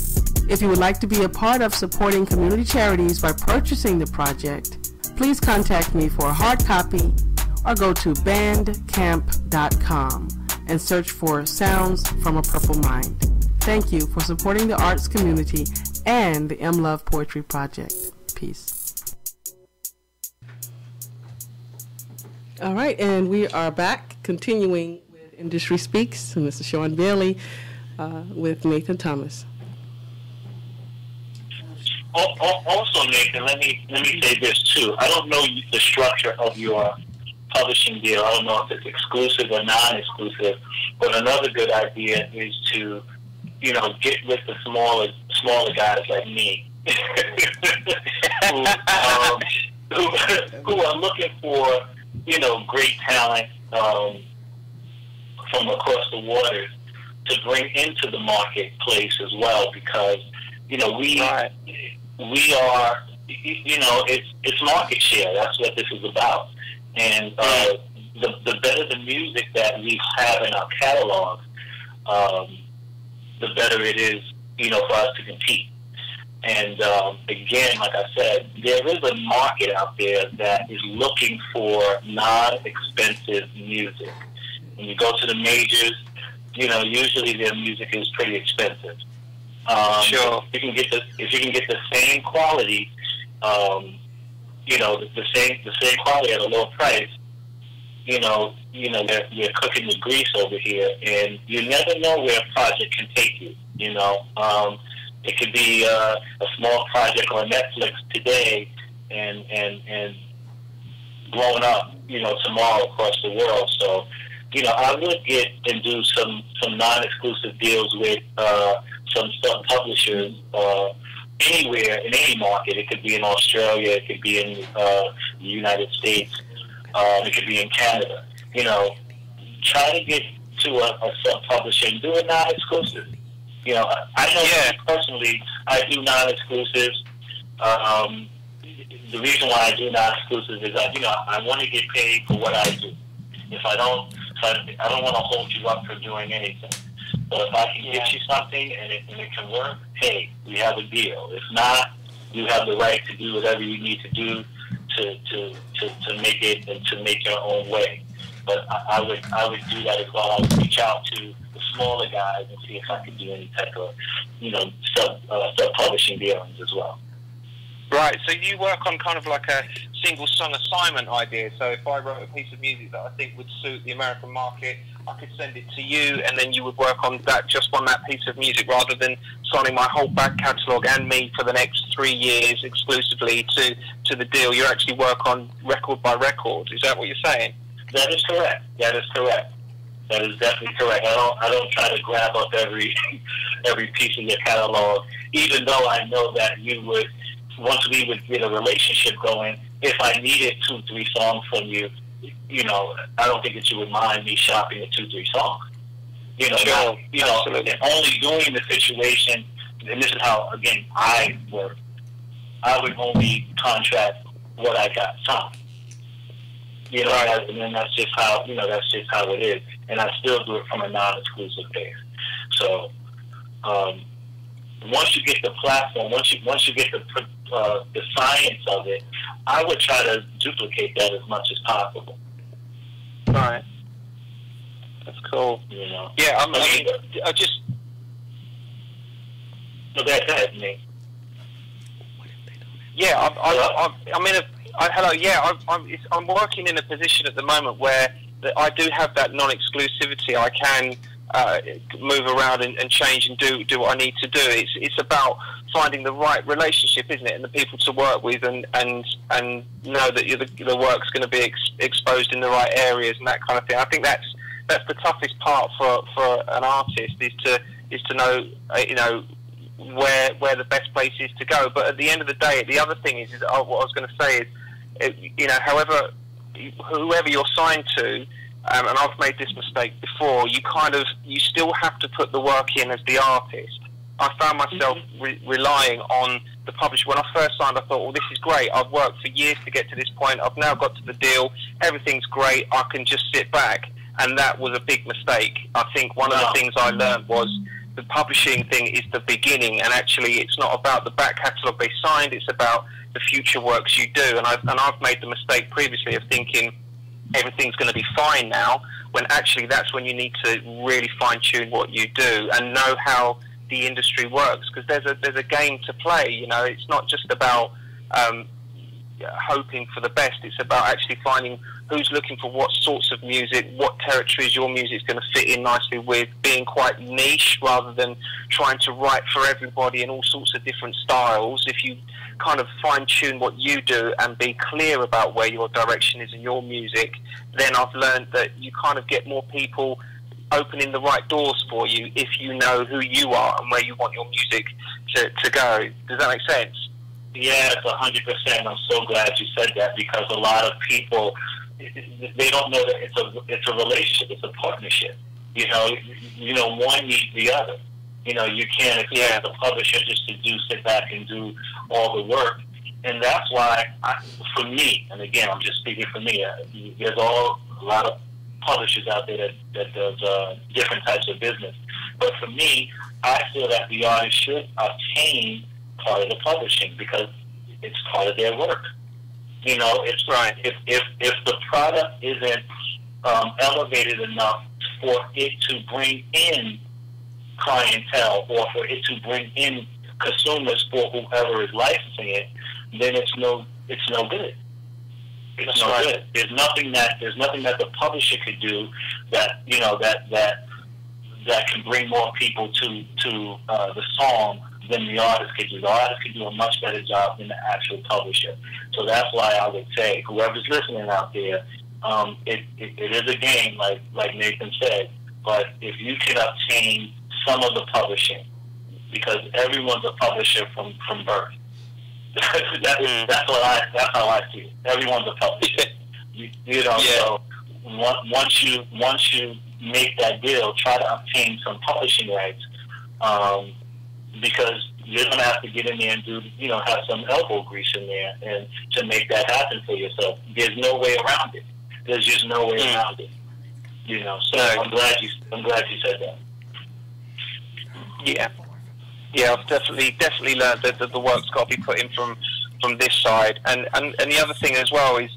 If you would like to be a part of supporting community charities by purchasing the project, please contact me for a hard copy or go to bandcamp.com and search for Sounds from a Purple Mind. Thank you for supporting the arts community and the MLove Poetry Project. Peace. All right, and we are back, continuing with Industry Speaks, and Mr. Sean Bailey with Nathan Thomas. Also, Nathan, let me say this too. I don't know the structure of your publishing deal. I don't know if it's exclusive or non-exclusive. But another good idea is to, get with the smaller guys like me, who are looking for, great talent from across the waters to bring into the marketplace as well, because we are, it's market share. That's what this is about. And the better the music that we have in our catalog, the better it is, for us to compete. And again, like I said, there is a market out there that is looking for non-expensive music. When you go to the majors, usually their music is pretty expensive. Sure. If you can get the same quality, the same quality at a low price, we're cooking the grease over here, and you never know where a project can take you. It could be a small project on Netflix today, and blowing up, tomorrow across the world. So, I would get and do some non-exclusive deals with some sub-publishers anywhere, in any market. It could be in Australia, it could be in the United States, it could be in Canada. Try to get to a sub-publisher and do it non-exclusive. I know personally, I do non-exclusives. The reason why I do non-exclusives is that, I want to get paid for what I do. I don't want to hold you up for doing anything. So if I can get you something and it can work, hey, we have a deal. If not, you have the right to do whatever you need to do to make it and to make your own way. But I would do that as well. I would reach out to the smaller guys and see if I could do any type of sub-publishing dealings as well. Right, so you work on kind of like a single song assignment idea. So if I wrote a piece of music that I think would suit the American market, I could send it to you, and then you would work on that, just on that piece of music, rather than signing my whole back catalogue and me for the next 3 years exclusively to the deal. You actually work on record by record. Is that what you're saying? That is correct. That is correct. That is definitely correct. I don't try to grab up every piece of your catalog, even though I know that you would, once we would get a relationship going, if I needed 2-3 songs from you, I don't think that you would mind me shopping at 2-3 songs. Sure. Only doing the situation, and this is how, again, I work. I would only contract what I got signed. And then that's just how it is. And I still do it from a non-exclusive base. So, once you get the platform, once you get the science of it, I would try to duplicate that as much as possible. Right. That's cool. Yeah, I just. No, that's me. Yeah, hello. Yeah, I'm working in a position at the moment where I do have that non-exclusivity. I can move around and change and do what I need to do. It's about finding the right relationship, isn't it, and the people to work with, and know that the work's going to be exposed in the right areas and that kind of thing. I think that's the toughest part for an artist is to know where the best place is to go. But at the end of the day, the other thing is what I was going to say is, whoever you're signed to. And I've made this mistake before, you still have to put the work in as the artist. I found myself relying on the publisher. When I first signed, I thought, well, this is great. I've worked for years to get to this point. I've now got to the deal. Everything's great. I can just sit back. And that was a big mistake. I think one of the things I learned was the publishing thing is the beginning, and actually it's not about the back catalogue they signed, it's about the future works you do. And I've made the mistake previously of thinking everything's going to be fine now, when actually that's when you need to really fine-tune what you do and know how the industry works, because there's a game to play. It's not just about hoping for the best. It's about actually finding who's looking for what sorts of music, what territories your music's going to fit in nicely with, being quite niche rather than trying to write for everybody in all sorts of different styles. If you kind of fine-tune what you do and be clear about where your direction is in your music, then I've learned that you kind of get more people opening the right doors for you if you know who you are and where you want your music to go. Does that make sense? Yes, 100%. I'm so glad you said that, because a lot of people, they don't know that it's a relationship, it's a partnership. One needs the other. You can't expect the publisher just to sit back and do all the work. And that's why, for me, and again, I'm just speaking for me, there's a lot of publishers out there that does different types of business. But for me, I feel that the artist should obtain part of the publishing, because it's part of their work. It's right. If the product isn't elevated enough for it to bring in clientele, or for it to bring in consumers for whoever is licensing it, then it's no good. It's no good. There's nothing that the publisher could do that that can bring more people to the song than the artist could do. The artist could do a much better job than the actual publisher. So that's why I would say, whoever's listening out there, it is a game, like Nathan said, but if you can obtain some of the publishing, because everyone's a publisher from birth. That's how I see it. Everyone's a publisher. So once you make that deal, try to obtain some publishing rights, because you're gonna have to get in there and do, have some elbow grease in there, and to make that happen for yourself. There's no way around it. There's just no way around it. So I'm glad you said that. Yeah, I've definitely learned that the work's got to be put in from this side, and the other thing as well is,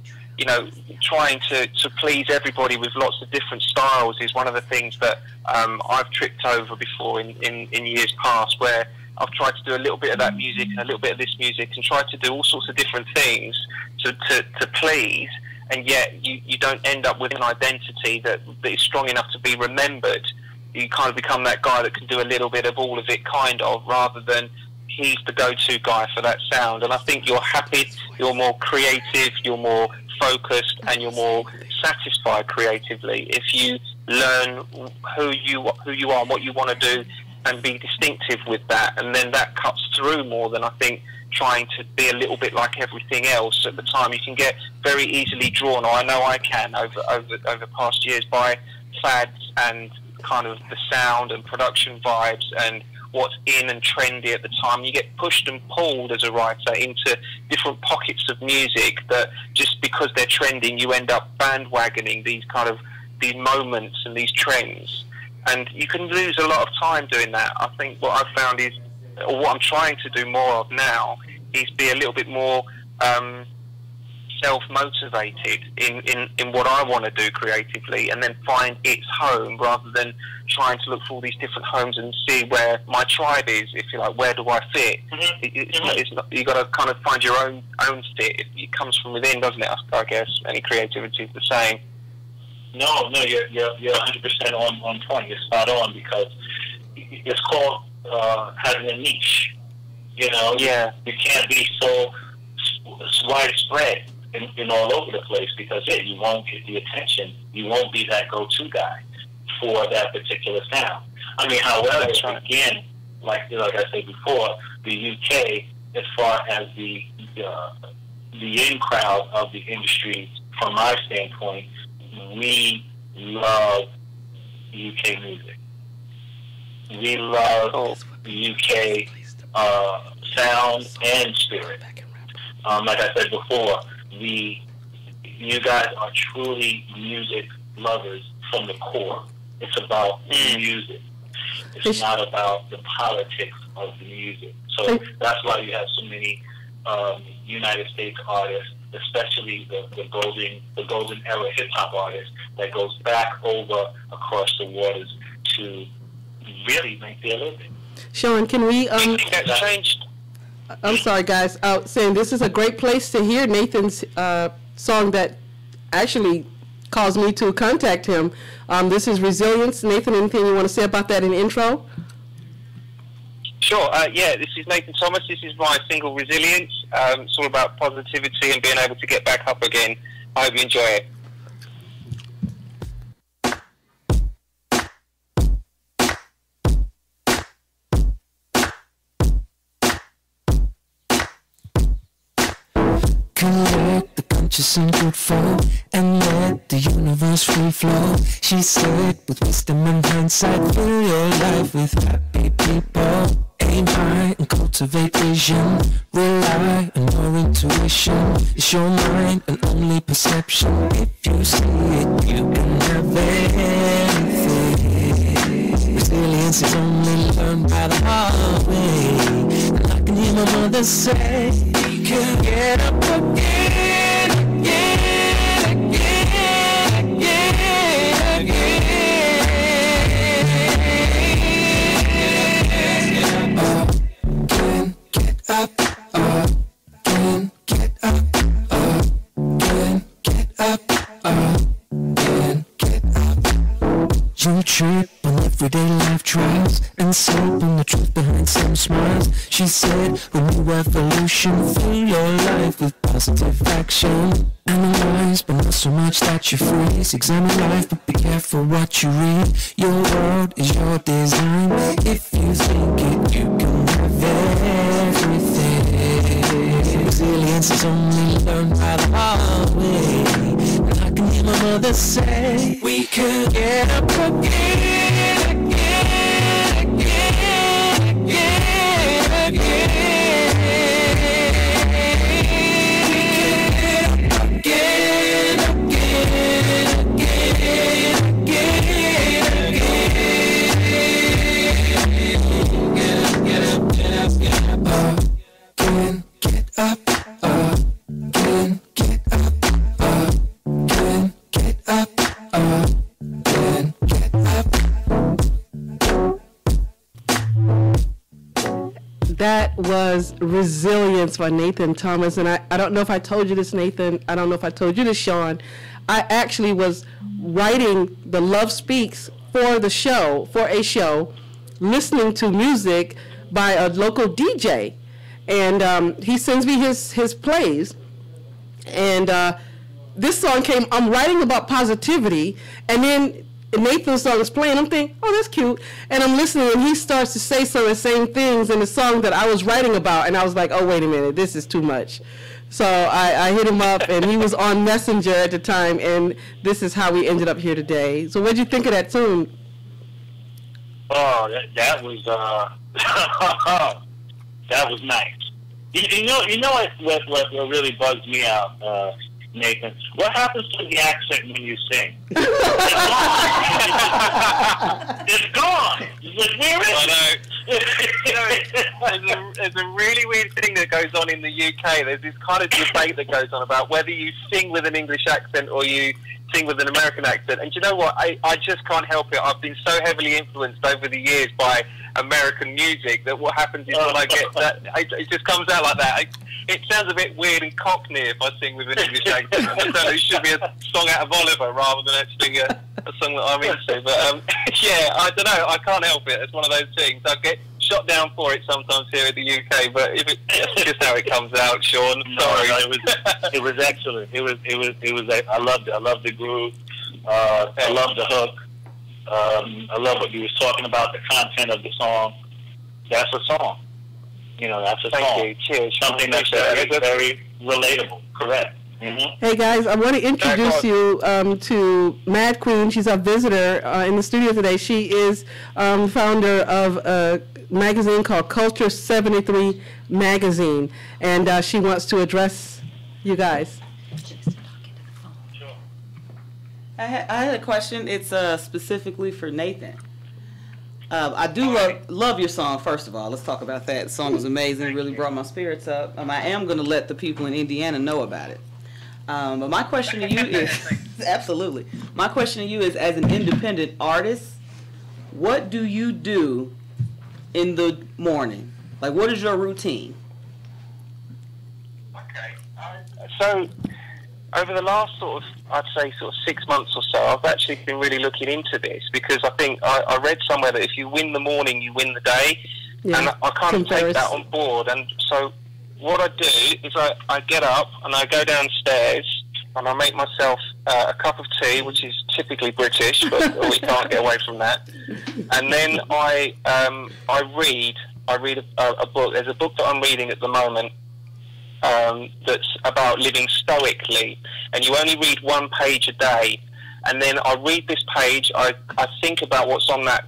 trying to please everybody with lots of different styles is one of the things that I've tripped over before in years past, where I've tried to do a little bit of that music and a little bit of this music, and tried to do all sorts of different things to please, and yet you don't end up with an identity that is strong enough to be remembered. You kind of become that guy that can do a little bit of all of it, kind of, rather than he's the go-to guy for that sound. And I think you're happy, you're more creative, you're more focused, and you're more satisfied creatively if you learn who you are and what you want to do, and be distinctive with that. And then that cuts through more than, I think, trying to be a little bit like everything else at the time. You can get very easily drawn, or I know I can, over past years, by fads and kind of the sound and production vibes and what's in and trendy at the time. You get pushed and pulled as a writer into different pockets of music that, just because they're trending, you end up bandwagoning these moments and these trends, and you can lose a lot of time doing that. I think what I've found is, or what I'm trying to do more of now, is be a little bit more self-motivated in what I want to do creatively, and then find its home, rather than trying to look for all these different homes and see where my tribe is, if you like. Where do I fit? It's not, you got to kind of find your own fit. It comes from within, doesn't it? I guess any creativity is the same. No, you're 100% on point. You're spot on, because it's called having a niche. You know, you can't be so widespread in all over the place, because you won't get the attention. You won't be that go-to guy for that particular sound. I mean, however, again, like I said before, the UK, as far as the in crowd of the industry, from my standpoint, we love UK music. We love the UK sound and spirit. Like I said before, you guys are truly music lovers from the core. It's about music. It's not about the politics of the music. So that's why you have so many United States artists, especially the golden era hip hop artists, that goes back over across the waters to really make their living. Sean, can we that's changed. I'm sorry, guys. Saying this is a great place to hear Nathan's song that actually caused me to contact him. This is Resilience. Nathan, anything you want to say about that in the intro? Sure. This is Nathan Thomas. This is my single, Resilience. It's all about positivity and being able to get back up again. I hope you enjoy it. Collect the conscious and good flow, and let the universe free flow. She said, with wisdom and hindsight, fill your life with happy people. Aim high and cultivate vision. Rely on your intuition. It's your mind and only perception. If you see it, you can have anything. Resilience is only learned by the hard way. And I can hear my mother say, we can get up again, again, again, again, again. Get up, again, get up, again, get up, again, get up. You trip on everyday life trials and sleep on the truth behind some smiles. She said, renew evolution, fill your life with positive action. Analyze, but not so much that you freeze. Examine life, but be careful what you read. Your world is your design. If you think it, you can have everything. Resilience is only learned by the hard way. And I can hear my mother say, we can get up again, again, again, again, again. That was Resilience by Nathan Thomas. And I don't know if I told you this, Nathan. I don't know if I told you this, Sean. I actually was writing the Love Speaks for the show, for a show, listening to music by a local DJ. And he sends me his plays. And this song came, I'm writing about positivity, and then Nathan's song is playing. I'm thinking, oh, that's cute. And I'm listening, and he starts to say some of the same things in the song that I was writing about. And I was like, oh, wait a minute, this is too much. So I hit him up, and he was on Messenger at the time, and this is how we ended up here today. So what did you think of that tune? Oh, that was that was nice. You know what really bugs me out, Nathan? What happens to the accent when you sing? It's gone. It's like, where is it? There's a really weird thing that goes on in the UK. There's this kind of debate that goes on about whether you sing with an English accent or you sing with an American accent. And do you know what? I just can't help it. I've been so heavily influenced over the years by American music that what happens is when I get that, it just comes out like that. it sounds a bit weird and cockney if I sing with an English accent. I don't know, it should be a song out of Oliver rather than actually a song that I'm into. But yeah, I don't know. I can't help it. It's one of those things. I get shot down for it sometimes here in the UK, but if that's just how it comes out, Sean. Sorry. No, it was excellent. It was. I loved it. I loved the groove. I loved the hook. I love what you was talking about, the content of the song. That's a song. You know, that's a song. Thank you. Cheers. Something that's very, very relatable. Correct. Mm-hmm. Hey guys, I want to introduce you to Mad Queen. She's our visitor in the studio today. She is founder of a magazine called Culture 73 Magazine, and she wants to address you guys. I had a question. It's specifically for Nathan. I do love your song, first of all. Let's talk about that. The song was amazing. Really brought my spirits up. I am going to let the people in Indiana know about it. But my question to you is, absolutely. My question to you is, as an independent artist, what do you do in the morning? Like, what is your routine? So, over the last sort of, I'd say sort of 6 months or so, I've actually been really looking into this because I think I read somewhere that if you win the morning, you win the day. Yeah, and I kind of take that on board. And so what I do is I get up and I go downstairs and I make myself a cup of tea, which is typically British, but we can't get away from that. And then I read a book. There's a book that I'm reading at the moment that's about living stoically, and you only read one page a day. And then I read this page, I think about what's on that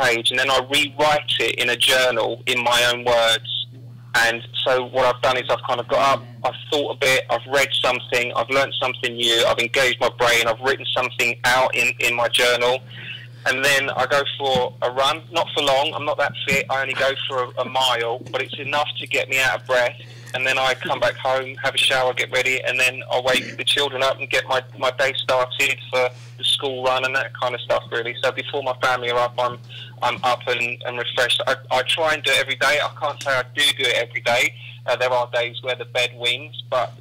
page, and then I rewrite it in a journal in my own words. And so what I've done is I've kind of got up, I've thought a bit, I've read something, I've learned something new, I've engaged my brain, I've written something out in my journal, and then I go for a run, not for long, I'm not that fit, I only go for a mile, but it's enough to get me out of breath. And then I come back home, have a shower, get ready, and then I wake the children up and get my day started for the school run and that kind of stuff, really. So before my family are up, I'm up and refreshed. I try and do it every day. I can't say I do it every day. There are days where the bed wins, but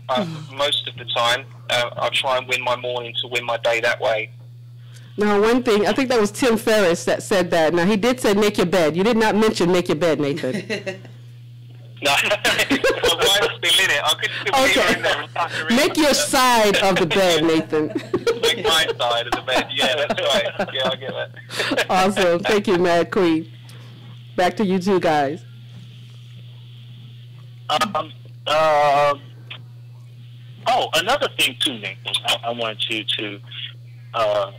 most of the time, I try and win my morning to win my day that way. Now, one thing, I think that was Tim Ferriss that said that. Now, he did say make your bed. You did not mention make your bed, Nathan. No, my wife's still in it. I could still be her in there and tuck her in. Make your side of the bed, Nathan. Make my side of the bed. Yeah, that's right. Yeah, I get that. Awesome. Thank you, Mad Queen. Back to you two guys. Another thing too, Nathan, I want you to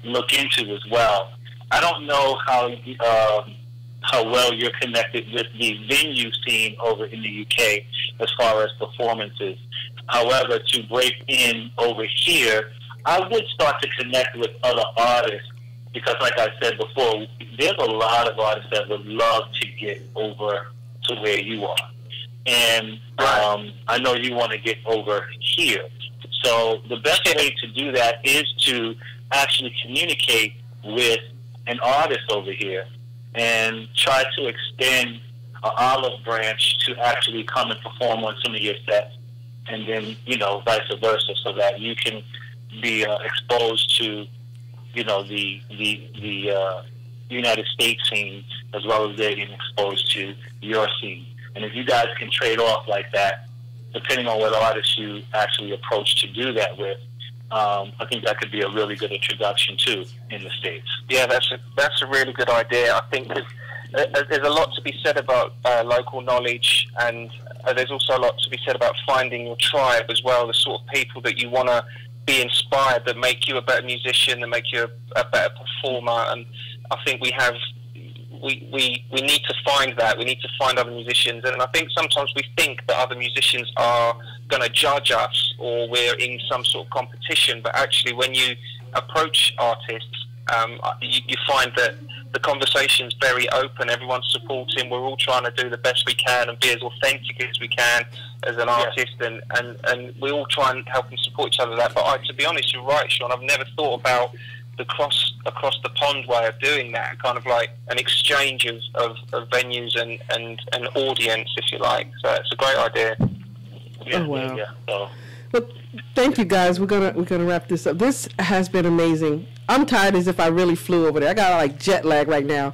look into as well. I don't know how well you're connected with the venue scene over in the UK as far as performances. However, to break in over here, I would start to connect with other artists because, like I said before, there's a lot of artists that would love to get over to where you are. And I know you want to get over here. So the best way to do that is to actually communicate with an artist over here and try to extend an olive branch to actually come and perform on some of your sets, and then, you know, vice versa, so that you can be exposed to, you know, the United States scene as well as they're getting exposed to your scene. And if you guys can trade off like that, depending on what artists you actually approach to do that with, I think that could be a really good introduction too in the States. Yeah, that's a really good idea. I think there's a lot to be said about local knowledge, and there's also a lot to be said about finding your tribe as well, the sort of people that you want to be inspired, that make you a better musician, that make you a better performer. And I think we need to find that. We need to find other musicians. And I think sometimes we think that other musicians are going to judge us or we're in some sort of competition. But actually, when you approach artists, you find that the conversation's very open. Everyone's supporting. We're all trying to do the best we can and be as authentic as we can as an artist. And we all try and help and support each other. But to be honest, you're right, Sean. I've never thought about the across the pond way of doing that, kind of like an exchange of venues and an audience, if you like. So it's a great idea. Yeah, Oh, wow. Yeah. So. Well, thank you guys. We're gonna wrap this up. This has been amazing. I'm tired as if I really flew over there. I got like jet lag right now.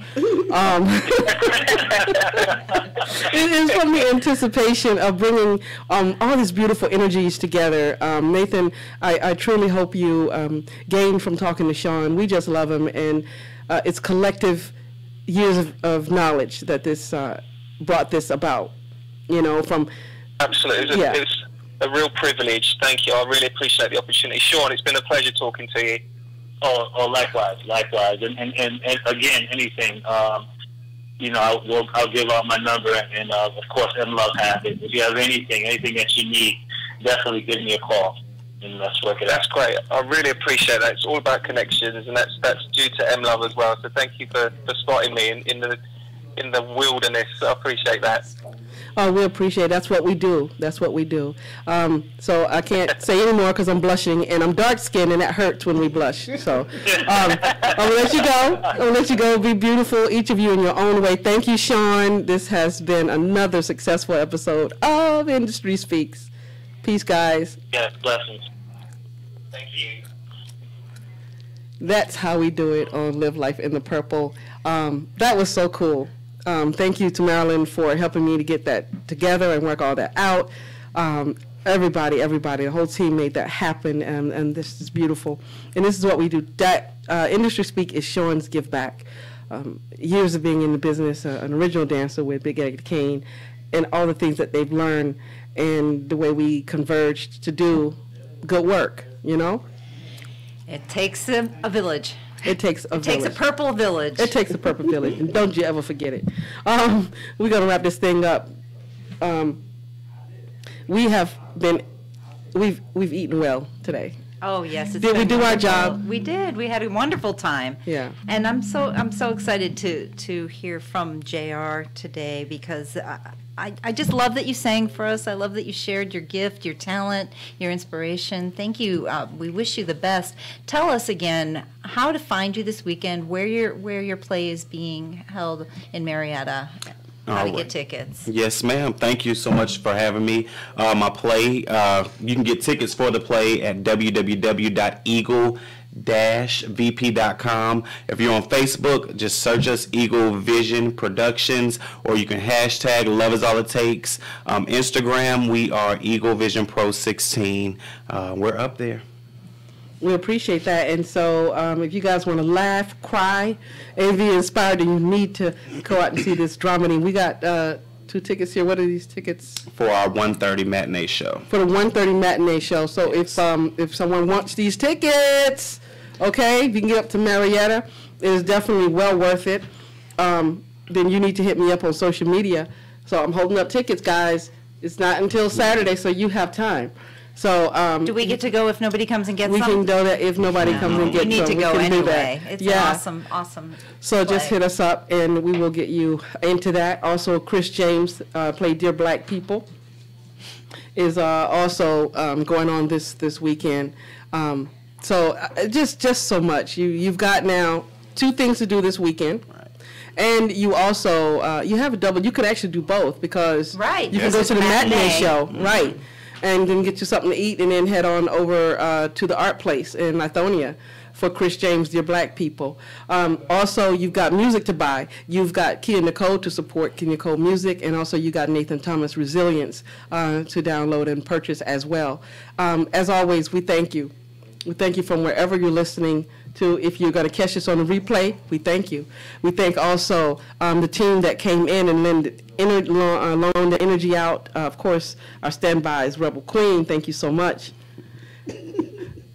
It is from the anticipation of bringing all these beautiful energies together. Nathan, I truly hope you gain from talking to Sean. We just love him, and it's collective years of knowledge that this brought this about. You know, from absolutely. It's a real privilege. Thank you. I really appreciate the opportunity. Sean, it's been a pleasure talking to you. Oh, likewise. And again, anything, you know, I'll give out my number, and of course, M-Love has it. If you have anything that you need, definitely give me a call, and let's work it out. That's great. I really appreciate that. It's all about connections, and that's due to M-Love as well. So thank you for spotting me in the wilderness. I appreciate that. Oh, we appreciate it. That's what we do. That's what we do. So I can't say any more because I'm blushing, and I'm dark-skinned, and that hurts when we blush. So I'm going to let you go. I'm going to let you go. Be beautiful, each of you in your own way. Thank you, Sean. This has been another successful episode of Industry Speaks. Peace, guys. Yes, blessings. Thank you. That's how we do it on Live Life in the Purple. That was so cool. Thank you to Marilyn for helping me to get that together and work all that out. Everybody, the whole team made that happen, and this is beautiful. And this is what we do. That Industry Speak is Sean's give back. Years of being in the business, an original dancer with Big Daddy Kane, and all the things that they've learned, and the way we converged to do good work, you know? It takes a village. It takes a village. It takes a purple village. It takes a purple village, and don't you ever forget it. We're going to wrap this thing up. We've eaten well today. Oh yes, did we do our job? We did. We had a wonderful time. Yeah. And I'm so excited to hear from JR today, because I just love that you sang for us. I love that you shared your gift, your talent, your inspiration. Thank you. We wish you the best. Tell us again how to find you this weekend, where your play is being held in Marietta. How to get tickets. Yes, ma'am. Thank you so much for having me. My play, you can get tickets for the play at www.eagle-vp.com. If you're on Facebook, just search us, Eagle Vision Productions, or you can hashtag Love Is All It Takes. Instagram, we are Eagle Vision Pro 16. We're up there. We appreciate that. And so if you guys want to laugh, cry, and be inspired, then you need to go out and see this dramedy. We got 2 tickets here. What are these tickets? For our 1:30 matinee show. For the 1:30 matinee show. So if someone wants these tickets, okay, if you can get up to Marietta, it is definitely well worth it. Then you need to hit me up on social media. So I'm holding up tickets, guys. It's not until Saturday, so you have time. So do we get to go if nobody comes and gets we some? We can go there if nobody comes and gets some. We need to go anyway. It's yeah. an awesome So play. Just hit us up and we will get you into that. Also, Chris James played Dear Black People is also going on this weekend. So just so much. You've got now 2 things to do this weekend. And you also, you have a double, you could actually do both, because you can go to the matinee show, right, and then get you something to eat and then head on over to the art place in Lithonia for Chris James, Dear Black People. Also, you've got music to buy. You've got Kia Nicole to support Kia Nicole Music, and also you got Nathan Thomas Resilience to download and purchase as well. As always, we thank you. We thank you from wherever you're listening to. If you're going to catch us on the replay, we thank you. We thank also the team that came in and loaned the energy out. Of course, our standby is Rebel Queen. Thank you so much.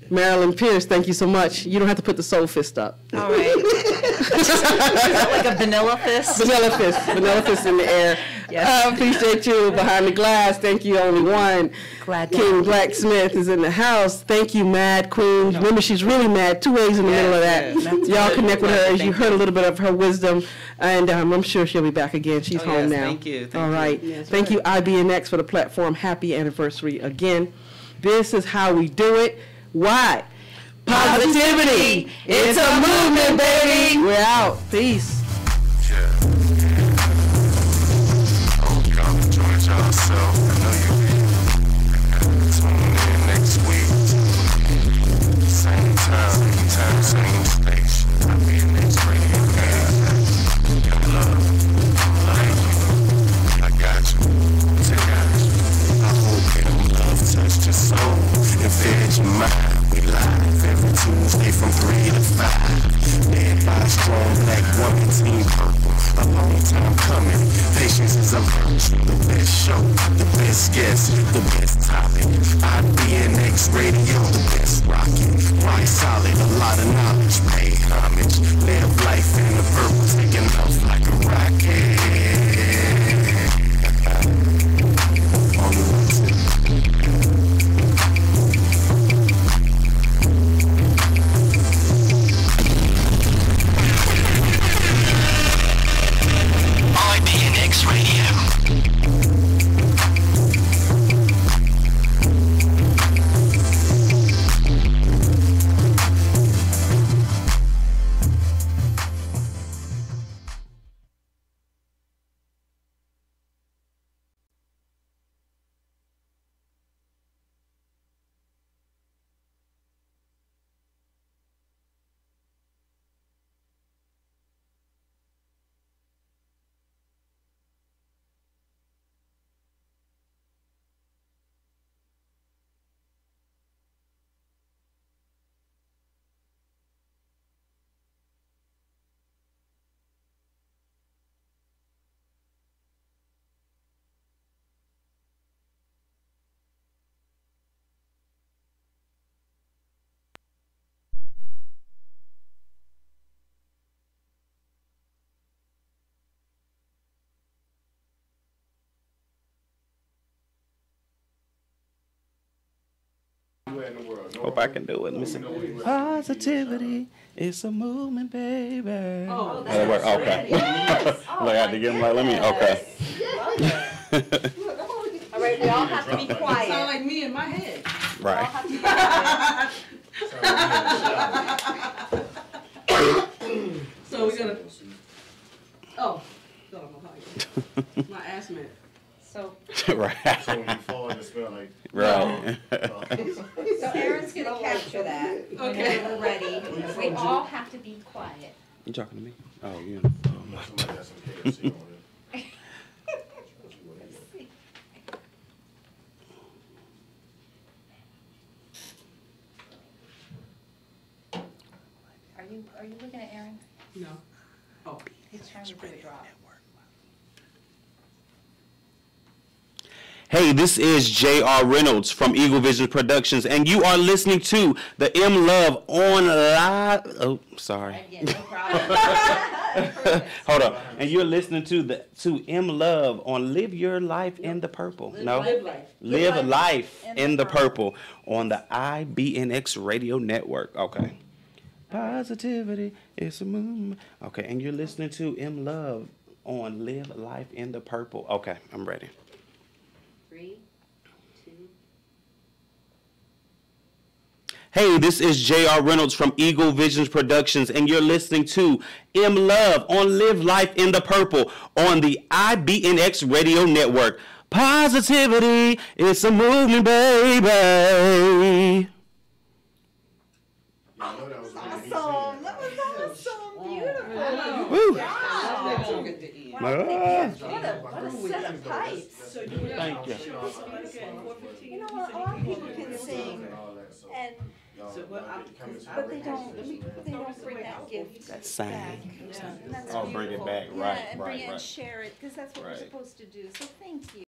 Marilyn Pierce, thank you so much. You don't have to put the soul fist up. All right. Is that like a vanilla fist? Vanilla fist in the air. Yes. I appreciate you behind the glass. Thank you, Only One. Glad King Blacksmith is in the house. Thank you, Mad Queen. Remember, she's really mad. 2 A's in the middle of that. Y'all connect with her as you heard a little bit of her wisdom, and I'm sure she'll be back again. She's home now. Thank you. All right. Yes, thank you, IBNX, for the platform. Happy anniversary again. This is how we do it. Why? Positivity. It's a movement, baby. We're out. Peace. Yeah. I hope y'all enjoyed yourself. I know you did. Tuesday from 3 to 5. Led by a strong black woman, Team Purple. A long time coming. Patience is a virtue. The best show, the best guest, the best topic. IBNX Radio, the best rockin'. Rock solid, a lot of knowledge. Pay homage. Live life in the purple, taking off like a rocket. On the road. IBNX Radio. Hope I can do it. Let me see. Positivity, it's a movement, baby. Oh, that'll work. Okay. Yes. Like, I had to give him like, let me, okay. All right, we all have to be quiet. Sound like me in my head. Right. So we're gonna. Oh, I don't know how you. My asthma. So. Right. So when you fall, it smell like. Right. So Aaron's going to capture that. Okay. When we're ready. We all have to be quiet. You talking to me? Oh, yeah. Are you looking at Aaron? No. Oh. He's trying to do a drop. Hey, this is J.R. Reynolds from Eagle Vision Productions, and you are listening to the M Love on live. Oh, sorry. No problem. Hold on. And you're listening to M Love on Live Your Life in the Purple. Live life. Live Life in the Purple on the IBNX Radio Network. Okay. Positivity is a movement. Okay, and you're listening to M Love on Live Life in the Purple. Okay, I'm ready. 3, 2. Hey, this is J.R. Reynolds from Eagle Visions Productions, and you're listening to M Love on Live Life in the Purple on the IBNX Radio Network. Positivity, it's a movement, baby. Awesome. That was awesome. Beautiful. Woo. Wow. What a set of pipes. Thank you. You know what? A lot of people can sing, and but they don't bring that gift That sang. back. And that's Oh, bring it beautiful. back. Yeah, Right, and right, bring it and right. share it, because that's what we're Right. supposed to do. So thank you.